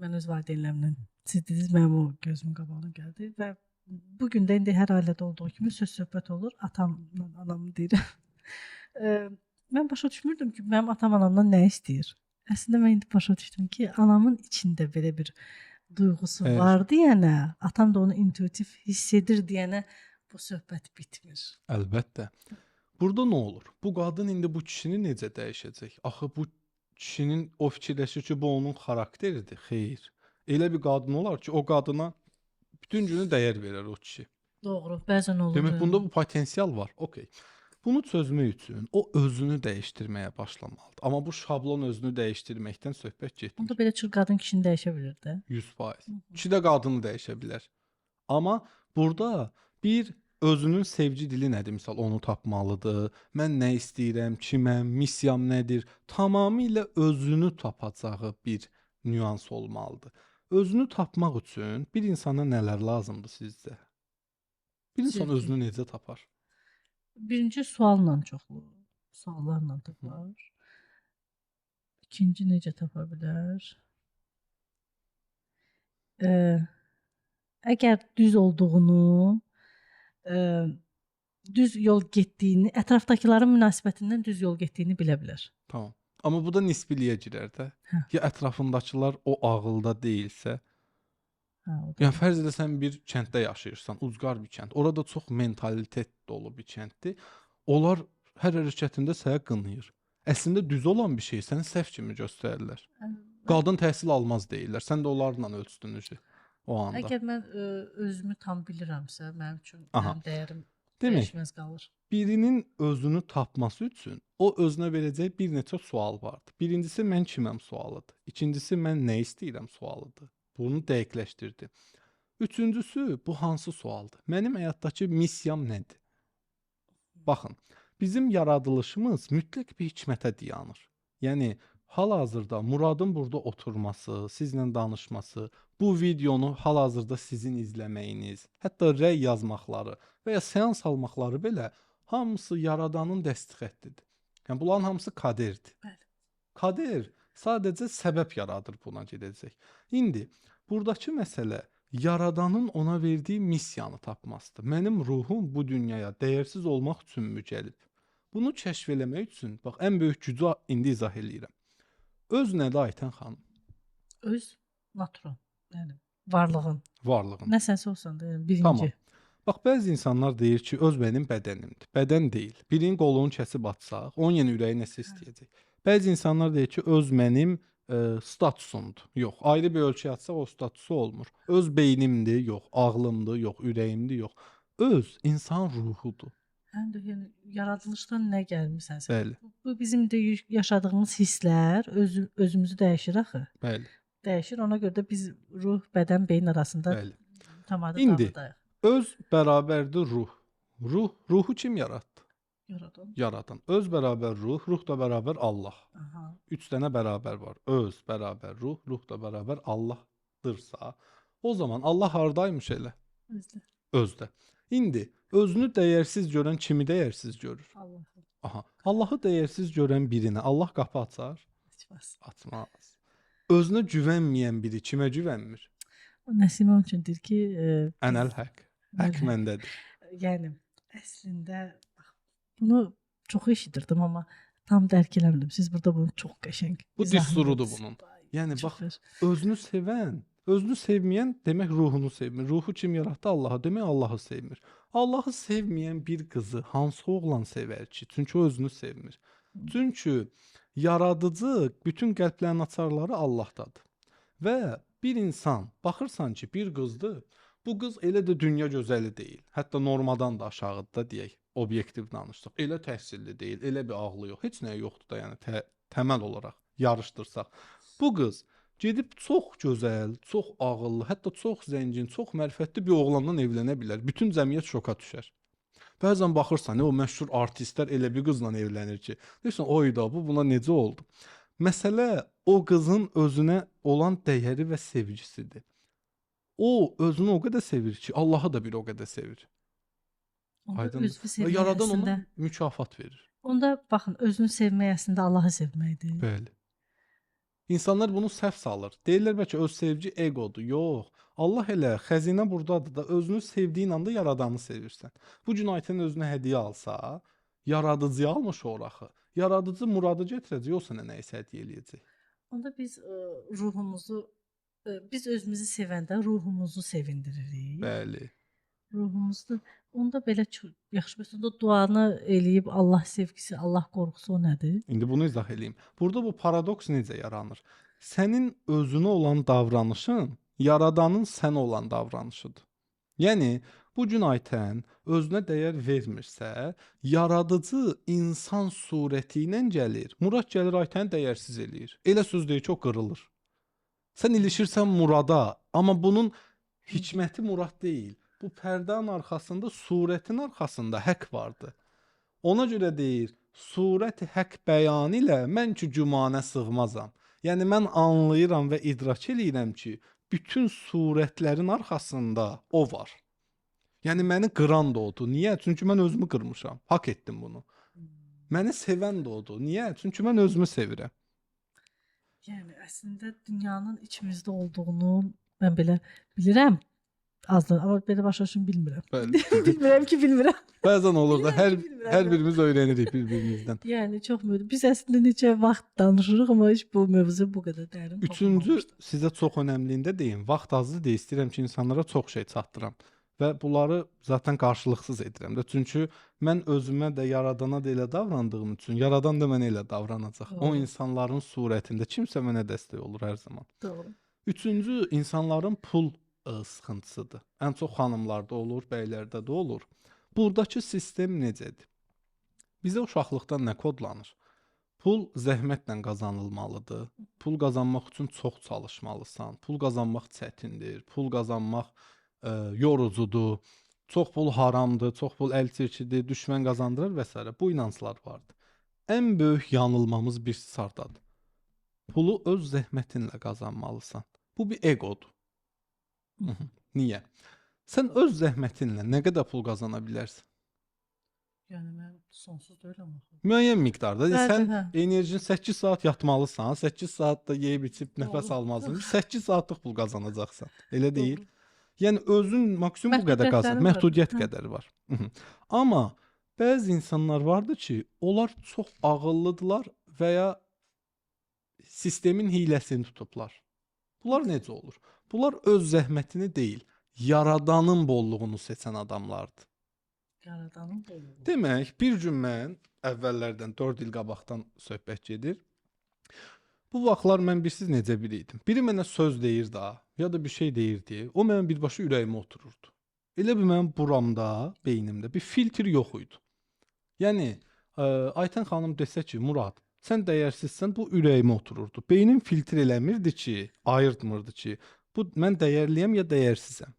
Mən öz valideynlərimlə, siz dediniz, mənim o gözümün qabağına gəldi və bu gün də indi hər ailədə olduğu kimi söz-söhbət olur. Atamla anamı deyirəm. Mən başa düşmürdüm ki, mənim atam anamdan nə istəyir. Əslində mən indi başa düşdüm ki, anamın içində belə bir duyğusu Evet. var deyənə, atam da onu intuitiv hiss edir deyənə bu söhbət bitmir. Əlbəttə. Burada nə olur? Bu qadın indi bu kişini necə dəyişəcək? Axı bu kişinin o fikirləşir ki, bu onun xarakteridir. Xeyr. Elə bir qadın olar ki, o qadına bütün günü dəyər verər o kişi. Doğru, bəzən olur. Demək bunda bu potensial var. Okay. Bunu çözmək üçün o özünü dəyişdirməyə başlamalıdır. Amma bu şablon özünü dəyişdirməkdən söhbət getmir. Bunda belə çır qadın kişini dəyişə bilər də. 100%. Kişi də qadını dəyişə bilər. Amma burada bir özünün sevgi dili nədir? Misal onu tapmalıdır. Mən nə istəyirəm, kiməm, missiyam nədir? Tamamilə özünü tapacağı bir nüans olmalıdır. Özünü tapmaq üçün bir insana nələr lazımdır sizcə? Bir insan Sevgi. özünü necə tapar? Birinci sualla çoxlu, suallarla tapar. İkinci necə tapa bilər? Əgər düz olduğunu, düz yol getdiyini, ətrafdakıların münasibətindən düz yol getdiyini bilə bilər. Tamam. Amma bu da nisbiliyə girər də. Hə. Ya ətrafındakılar o ağılda deyilsə, O da. yəni fərz edə sən bir kənddə yaşayırsan, ucqar bir kənd. Orada çox mentalitet dolu bir kənddir. Onlar hər hərəkətində səni qınayır. Əslində düz olan bir şey səni səhv kimi göstərirlər. Qadın təhsil almaz deyirlər. Sən də onlarla ölçdün o anda. Əgər mən özümü tam bilirəmsə, mənim üçün Aha. mənim dəyərim Demək, dəyişməz qalır. birinin özünü tapması üçün o özünə verəcək bir neçə sual vardır. Birincisi mən kiməm sualıdır. İkincisi mən nə istəyirəm sualıdır. Bunu dəqiqləşdirdi. Üçüncüsü bu hansı sualdır? Mənim həyatdakı missiyam nədir? Baxın, bizim yaradılışımız mütləq bir hikmətə dayanır. Yəni hal-hazırda Muradın burada oturması, sizlə danışması, bu videonu hal-hazırda sizin izləməyiniz, hətta rəy yazmaqları və ya seans almaqları belə hamısı yaradanın dəstxətidir. Yəni bunların hamısı kaderdir. Bəli. Kader sadəcə səbəb yaradır buna gedəcək. İndi buradakı məsələ yaradanın ona verdiyi missiyanı tapmasıdır. Mənim ruhum bu dünyaya dəyərsiz olmaq üçünmü gəlib? Bunu kəşf eləmək üçün bax ən böyük gücü indi izah eləyirəm. Öz nədir Aytən xanım? Öz natural, yəni varlığın. Varlığın. Nəsəsə olsan da, yəni birinci. Tamam. Bax bəzi insanlar deyir ki, öz mənim bədənimdir. Bədən deyil. Birinin qolunu kəsib atsaq, onun yenə ürəyi nəsə istəyəcək. Bəzi insanlar deyir ki, öz mənim statusumdur. Yox, ayrı bir ölçüyə atsaq o statusu olmur. Öz beynimdir, yox, ağlımdır, yox, ürəyimdir, yox. Öz insan ruhudur. Həm də yəni yaradılışdan nə gəlmisənsə. Bəli, Bu bizim də yaşadığımız hisslər özümüzü dəyişir axı. bəli, Dəyişir. Ona görə də biz ruh, bədən, beyin arasında bəli. tamamilə İndi davadayıq. öz bərabərdir ruh. Ruhu kim yaratdı? Yaradan. Yaradan. Öz bərabər ruh, ruh da bərabər Allah. Aha. 3 dənə bərabər var. Öz bərabər ruh, ruh da bərabər Allahdırsa, o zaman Allah hardaymış elə? Özlə. Özdə. İndi özünü dəyərsiz görən kimi dəyərsiz görür? Allahım. Aha. Allahı dəyərsiz görən birinə Allah qapı açar? Açmaz. Açmaz. Özünə güvənməyən biri kimə güvənmir? O Nəsimə onun üçün deyir ki, Ənəl haqq. Haqq Ənəl məndədir. yəni əslində bax, bunu çox eşidirdim, amma tam dərk eləmirdim. Siz burada bunu çox qəşəng. Bu izah düsturudur edirsiniz. bunun. Yəni bax, Çox özünü sevən, özünü sevməyən demək ruhunu sevmir. Ruhu kim yaratdı? Allah'a. Demək Allah'ı sevmir. Allah'ı sevməyən bir qızı hansı oğlan sevər ki? Çünki o özünü sevmir. Çünki yaradıcı bütün qəlblərin açarları Allahdadır. Və bir insan baxırsan ki, bir qızdır. Bu qız elə də dünya gözəli deyil. Hətta normadan da aşağıdır da deyək, obyektiv danışsaq. Elə təhsilli deyil, elə bir ağlı yox. Heç nəyi yoxdur da, yəni təməl olaraq yarışdırsaq. Bu qız gedib çox gözəl, çox ağıllı, hətta çox zəngin, çox mərifətli bir oğlandan evlənə bilər. Bütün cəmiyyət şoka düşər. Bəzən baxırsan, o məşhur artistlər elə bir qızla evlənir ki, deyirsən, oyda bu buna necə oldu? Məsələ o qızın özünə olan dəyəri və sevgisidir. O özünü o qədər sevir ki, Allahı da bir o qədər sevir. Onda Aydındır. özünü Və sevmək yaradan əslində, ona mükafat verir. onda baxın, özünü sevmək əslində Allahı sevməkdir. Bəli. İnsanlar bunu səhv salır. Deyirlər bəlkə öz sevgi egodur. Yox. Allah elə xəzinə burdadır da özünü sevdiyin anda yaradanı sevirsən. Bu gün Aytən özünə hədiyyə alsa, yaradıcıya almış o axı. Yaradıcı muradı gətirəcək, o sənə nəyisə hədiyyə eləyəcək. Onda biz ruhumuzu biz özümüzü sevəndə ruhumuzu sevindiririk. Bəli. Ruhumuzda onda belə çox yaxşı məsələn onda duanı eləyib Allah sevgisi, Allah qorxusu o nədir? İndi bunu izah eləyim. Burada bu paradoks necə yaranır? Sənin özünə olan davranışın yaradanın sənə olan davranışıdır. Yəni bu gün Aytən özünə dəyər vermirsə, yaradıcı insan surəti ilə gəlir. Murad gəlir Aytəni dəyərsiz eləyir. Elə söz deyir ki, o qırılır. Sən ilişirsən Murada, amma bunun hikməti Murad deyil. Bu pərdanın arxasında, surətin arxasında haqq vardı. Ona görə deyir, surət haqq bəyanı ilə mən ki gümanə sığmazam. Yəni mən anlayıram və idrak eləyirəm ki, bütün surətlərin arxasında o var. Yəni məni qıran da odur. Niyə? Çünki mən özümü qırmışam. Haqq etdim bunu. Məni sevən də odur. Niyə? Çünki mən özümü sevirəm. Yəni əslində dünyanın içimizdə olduğunu mən belə bilirəm. Azdır, amma belə başa düşün bilmirəm. Bəli. Bilmirəm ki, bilmirəm. Bəzən olur da Bilmirəm ki, bilmirəm. hər birimiz öyrənirik bir-birimizdən. Yəni çox mühüm. Biz əslində neçə vaxt danışırıq, amma heç bu mövzu bu qədər dərin Üçüncü toxunmamışdı. sizə çox önəmliyində deyim. Vaxt azdır deyə istəyirəm ki, insanlara çox şey çatdıram və bunları zaten qarşılıqsız edirəm də. Çünki mən özümə də yaradana da elə davrandığım üçün yaradan da mənə elə davranacaq. O Doğru. insanların surətində kimsə mənə dəstək olur hər zaman. Doğru. Üçüncü insanların pul sıxıntısıdır. Ən çox xanımlarda olur, bəylərdə də olur. Buradakı sistem necədir? Bizə uşaqlıqdan nə kodlanır? Pul zəhmətlə qazanılmalıdır. Pul qazanmaq üçün çox çalışmalısan. Pul qazanmaq çətindir. Pul qazanmaq yorucudur. Çox pul haramdır, çox pul əl çirkidir, düşmən qazandırır və s. Bu inanclar vardır. Ən böyük yanılmamız bir sardadır. Pulu öz zəhmətinlə qazanmalısan. Bu bir egodur. Niyə? Sən öz zəhmətinlə nə qədər pul qazana bilərsən? Yəni mən sonsuz deyiləm axı. Müəyyən miqdarda. Bəli, Sən hə. enerjini 8 saat yatmalısan, 8 saat da yeyib içib nəfəs Doğru. almalısan. 8 saatlıq pul qazanacaqsan. Elə deyil. Yəni özün maksimum bu qədər qazan. Məhdudiyyətlərin var. Məhdudiyyət Hə. qədər var. Amma bəzi insanlar vardır ki, onlar çox ağıllıdılar və ya sistemin hiyləsini tutublar. Bunlar necə olur? Bunlar öz zəhmətini deyil, yaradanın bolluğunu seçən adamlardır. Yaradanın bolluğu. Demək, bir gün mən əvvəllərdən 4 il qabaqdan söhbət gedir. Bu vaxtlar mən birsiz necə biri idim. Biri mənə söz deyir da, ya da bir şey deyirdi. O mənim birbaşa ürəyimə otururdu. Elə bir mənim buramda, beynimdə bir filtr yox idi. Yəni Aytən xanım desə ki, Murad, sən dəyərsizsən, bu ürəyimə otururdu. Beynim filtr eləmirdi ki, ayırtmırdı ki, bu mən dəyərliyəm ya dəyərsizəm.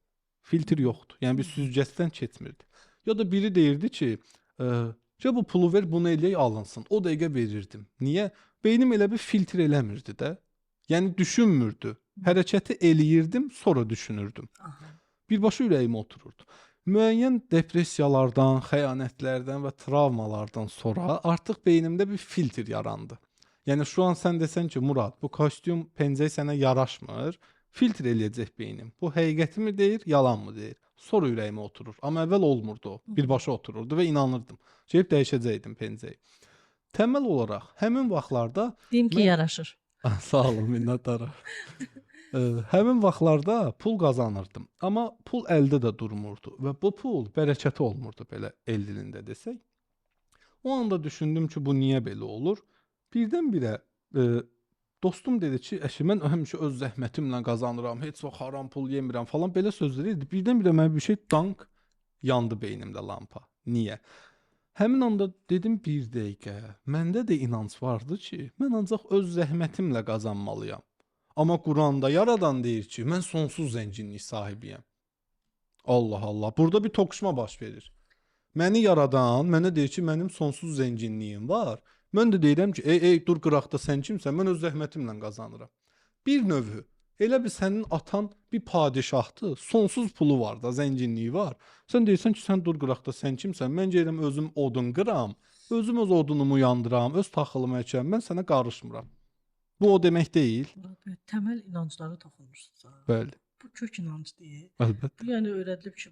Filtr yoxdur. Yəni bir süzgəcdən keçmirdi. Ya da biri deyirdi ki, ya bu pulu ver, bunu eləyək alınsın. O dəqiqə verirdim. Niyə? Beynim elə bir filtr eləmirdi də. Yəni düşünmürdü. Hərəkəti eləyirdim, sonra düşünürdüm. Aha. Birbaşa ürəyimə otururdu. Müəyyən depressiyalardan, xəyanətlərdən və travmalardan sonra artıq beynimdə bir filtr yarandı. Yəni şu an sən desən ki, Murad, bu kostyum pencək sənə yaraşmır, filtr eləyəcək beynim. Bu həqiqətimi deyir, yalanmı deyir? Sonra ürəyimə oturur. Amma əvvəl olmurdu o. Birbaşa otururdu və inanırdım. Gəlib dəyişəcəkdim pencəyi. Təməl olaraq həmin vaxtlarda Deyim ki, Mən- yaraşır. sağ olun, minnətdaram. Həmin vaxtlarda pul qazanırdım. Amma pul əldə də durmurdu və bu pul bərəkəti olmurdu belə el dilində desək. O anda düşündüm ki, bu niyə belə olur? Birdən-birə dostum dedi ki, "Əşi, mən həmişə öz zəhmətimlə qazanıram, heç vaxt haram pul yemirəm" falan belə sözlər idi. Birdən-birə mənə bir şey dank yandı beynimdə lampa. Niyə? Həmin anda dedim, bir dəqiqə, məndə də inanc vardı ki, mən ancaq öz zəhmətimlə qazanmalıyam. Amma Quranda Yaradan deyir ki, mən sonsuz zənginlik sahibiyəm. Allah Allah, burada bir toqquşma baş verir. Məni yaradan mənə deyir ki, mənim sonsuz zənginliyim var. Mən də deyirəm ki, ey, dur qıraqda, sən kimsən? Mən öz zəhmətimlə qazanıram. Bir növü, elə bir sənin atan bir padişahdır, sonsuz pulu var da, zənginliyi var. Sən deyirsən ki, sən dur qıraqda, sən kimsən? Mən gəlirəm özüm odun qıram, özüm öz odunumu yandıram, öz taxılımı əkəm, mən sənə qarışmıram. Bu o demək deyil. Murad bəy, təməl inanclara toxunursunuz. Bəli, Bu kök inanc deyil. əlbəttə. Bu yəni öyrədilib ki,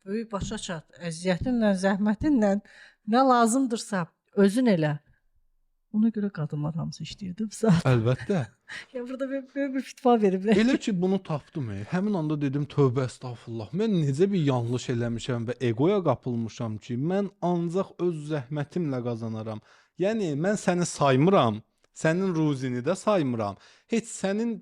böyük başa çat, əziyyətinlə, zəhmətinlə nə lazımdırsa özün elə. Ona görə qadınlar hamısı işləyirdi bu saat. Əlbəttə. Ya burada böyük bir fitva veriblər. Elə ki bunu tapdım, həmin anda dedim, tövbə estağfurullah. Mən necə bir yanlış eləmişəm və egoya qapılmışam ki, mən ancaq öz zəhmətimlə qazanaram. Yəni mən səni saymıram, sənin ruzini də saymıram. Heç sənin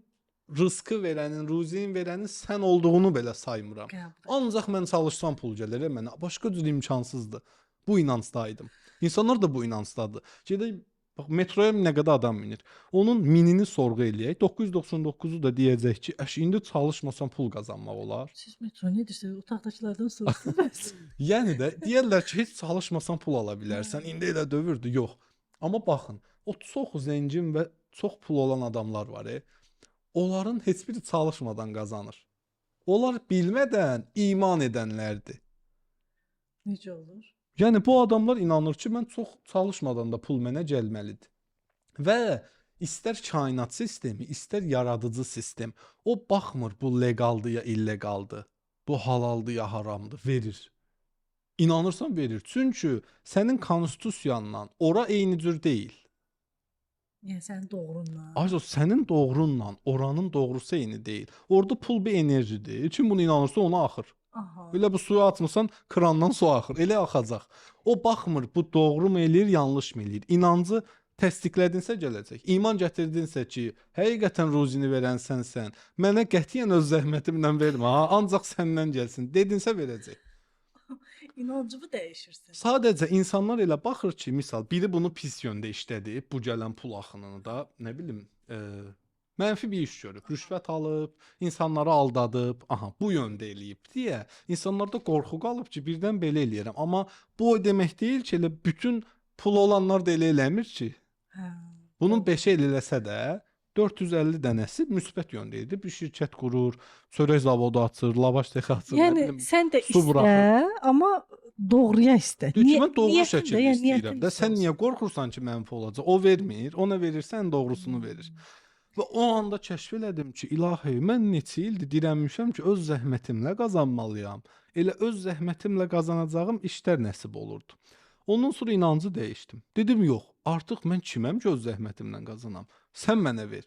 rızkı verənin, ruzini verənin sən olduğunu belə saymıram. Ancaq mən çalışsam pul gəlir mənə. Başqa cür imkansızdır. Bu inancdaydım. İnsanlar da bu inancdadır. Gedək bax metroya nə qədər adam minir. Onun minini sorğu eləyək. 999-u da deyəcək ki, əş indi çalışmasan pul qazanmaq olar. Siz metro nə edirsiniz? Otaqdakılardan soruşsunuz. Yəni də deyirlər ki, heç çalışmasan pul ala bilərsən. İndi elə dövrdür, yox. Amma baxın, o çox zəngin və çox pul olan adamlar var. Onların heç biri çalışmadan qazanır. Onlar bilmədən iman edənlərdir. Necə olur? Yəni bu adamlar inanır ki, mən çox çalışmadan da pul mənə gəlməlidir. Və istər kainat sistemi, istər yaradıcı sistem, o baxmır bu legaldır ya illegaldır, bu halaldır ya haramdır, verir. İnanırsan verir. Çünki sənin konstitusiyanla ora eyni cür deyil. Yəni sənin doğrunla. Ayzo, sənin doğrunla oranın doğrusu eyni deyil. Orada pul bir enerjidir. Kim bunu inanırsa ona axır. Aha. Elə bu suyu atmısan, krandan su axır. Elə axacaq. O baxmır, bu doğru mu eləyir, yanlış mı eləyir. İnancı təsdiqlədinsə gələcək. İman gətirdinsə ki, həqiqətən ruzini verən sənsən, mənə qətiyyən öz zəhmətimlə vermə, ha, ancaq səndən gəlsin. Dedinsə verəcək. İnancımı dəyişirsən. Sadəcə insanlar elə baxır ki, misal biri bunu pis yöndə işlədib, bu gələn pul axınını da, nə bilim, mənfi bir iş görüb, rüşvət alıb, insanları aldadıb, aha, bu yöndə eləyib deyə insanlarda qorxu qalıb ki, birdən belə eləyərəm. Amma bu o demək deyil ki, elə bütün pul olanlar da elə eləmir ki. Hə. Bunun 5-i eləsə də 450 dənəsi müsbət yöndə idi. Bir şirkət qurur, çörək zavodu açır, lavaş texi açır. Yəni sən də su istə, buraxır. amma doğruya istə. Deyir ki, mən doğru Niyyətin də, şəkildə yəni istəyirəm niyyətin də. Sən olsun. niyə qorxursan ki, mənfi olacaq? O vermir, ona verirsən doğrusunu verir. Və o anda kəşf elədim ki, ilahi, mən neçə ildir dirənmişəm ki, öz zəhmətimlə qazanmalıyam. Elə öz zəhmətimlə qazanacağım işlər nəsib olurdu. Ondan sonra inancı dəyişdim. Dedim, yox, artıq mən kiməm ki, öz zəhmətimlə qazanam? Sən mənə ver.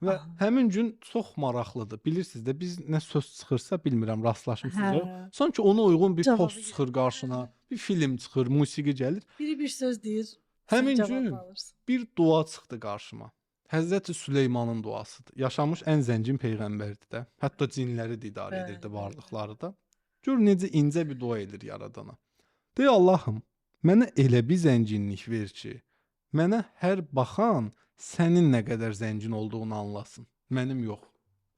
Və həmin gün çox maraqlıdır. Bilirsiniz də, biz nə söz çıxırsa, bilmirəm, rastlaşmısınız. Hə. Sanki ona uyğun bir Cavabı post çıxır qarşına, bir film çıxır, musiqi gəlir. Biri bir söz deyir. Həmin sən gün cavab alırsan. bir dua çıxdı qarşıma. Həzrəti Süleymanın duasıdır. Yaşamış ən zəngin peyğəmbərdir də. Hətta cinləri də idarə Bəli, edirdi, bəli. varlıqları da. Gör necə incə bir dua edir yaradana. Dey Allahım, mənə elə bir zənginlik ver ki, mənə hər baxan sənin nə qədər zəngin olduğunu anlasın. Mənim yox.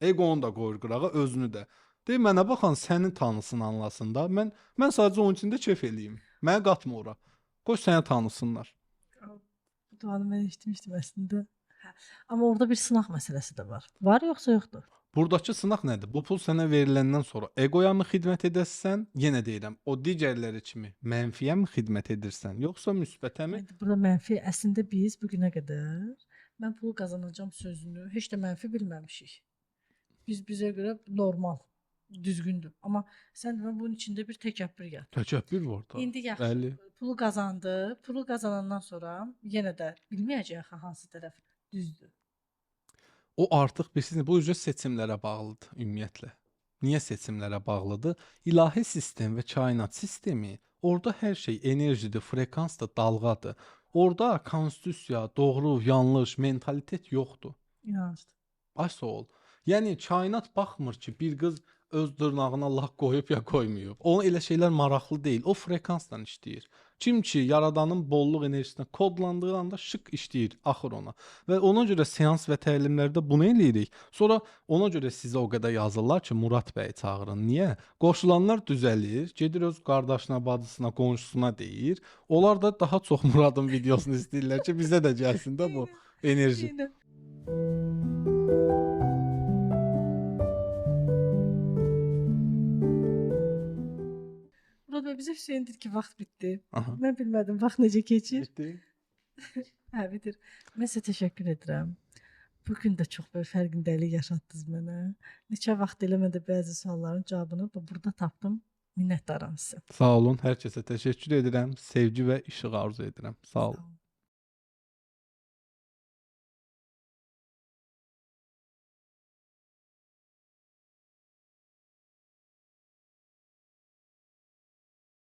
Eqonu da qoyur qırağa, özünü də. Dey mənə baxan səni tanısın, anlasın da. Mən sadəcə onun içində kef eləyim. Mənə qatma ora. Qoy səni tanısınlar. Bu duanı mən eşitmişdim əslində. Hə. Amma orada bir sınaq məsələsi də var. Var yoxsa yoxdur? Buradakı sınaq nədir? Bu pul sənə veriləndən sonra egoya mı xidmət edəsən? Yenə deyirəm, o digərləri kimi mənfiyə mi xidmət edirsən, yoxsa müsbətə mi? Burada mənfi əslində biz bu günə qədər mən pul qazanacağam sözünü heç də mənfi bilməmişik. Bizə görə normal, düzgündür. Amma sən demə bunun içində bir təkəbbür yatır. Təkəbbür var da. İndi yaxşı. Bəli. Pulu qazandı. Pulu qazanandan sonra yenə də bilməyəcək hansı tərəf düzdür. O artıq bilirsiniz, bu üzrə seçimlərə bağlıdır ümumiyyətlə. Niyə seçimlərə bağlıdır? İlahi sistem və kainat sistemi Orada hər şey enerjidir, frekansdır, dalğadır. Orada konstitusiya, doğru, yanlış, mentalitet yoxdur. İnanc. Ay sağ ol. Yəni kainat baxmır ki, bir qız öz dırnağına lak qoyub ya qoymayıb. Ona elə şeylər maraqlı deyil. O frekansla işləyir. Kim ki yaradanın bolluq enerjisinə kodlandığı anda şık işləyir, axır ona. Və ona görə seans və təlimlərdə bunu eləyirik. Sonra ona görə sizə o qədər yazırlar ki, Murad bəyi çağırın. Niyə? Qoşulanlar düzəlir, gedir öz qardaşına, bacısına, qonşusuna deyir. Onlar da daha çox Muradın videosunu istəyirlər ki, bizə də gəlsin də bu enerji. Yine. Murat bəy, bizə Hüseyn dedi ki, vaxt bitdi. Aha. Mən bilmədim vaxt necə keçir. Bitdi. Hə, bitir. Mən sizə təşəkkür edirəm. Bu gün də çox böyük fərqindəlik yaşatdınız mənə. Neçə vaxt eləmədə bəzi sualların cavabını burada tapdım. Minnətdaram sizə. Sağ olun. Hər kəsə təşəkkür edirəm. Sevgi və işıq arzu edirəm. Sağ olun. Sağ olun.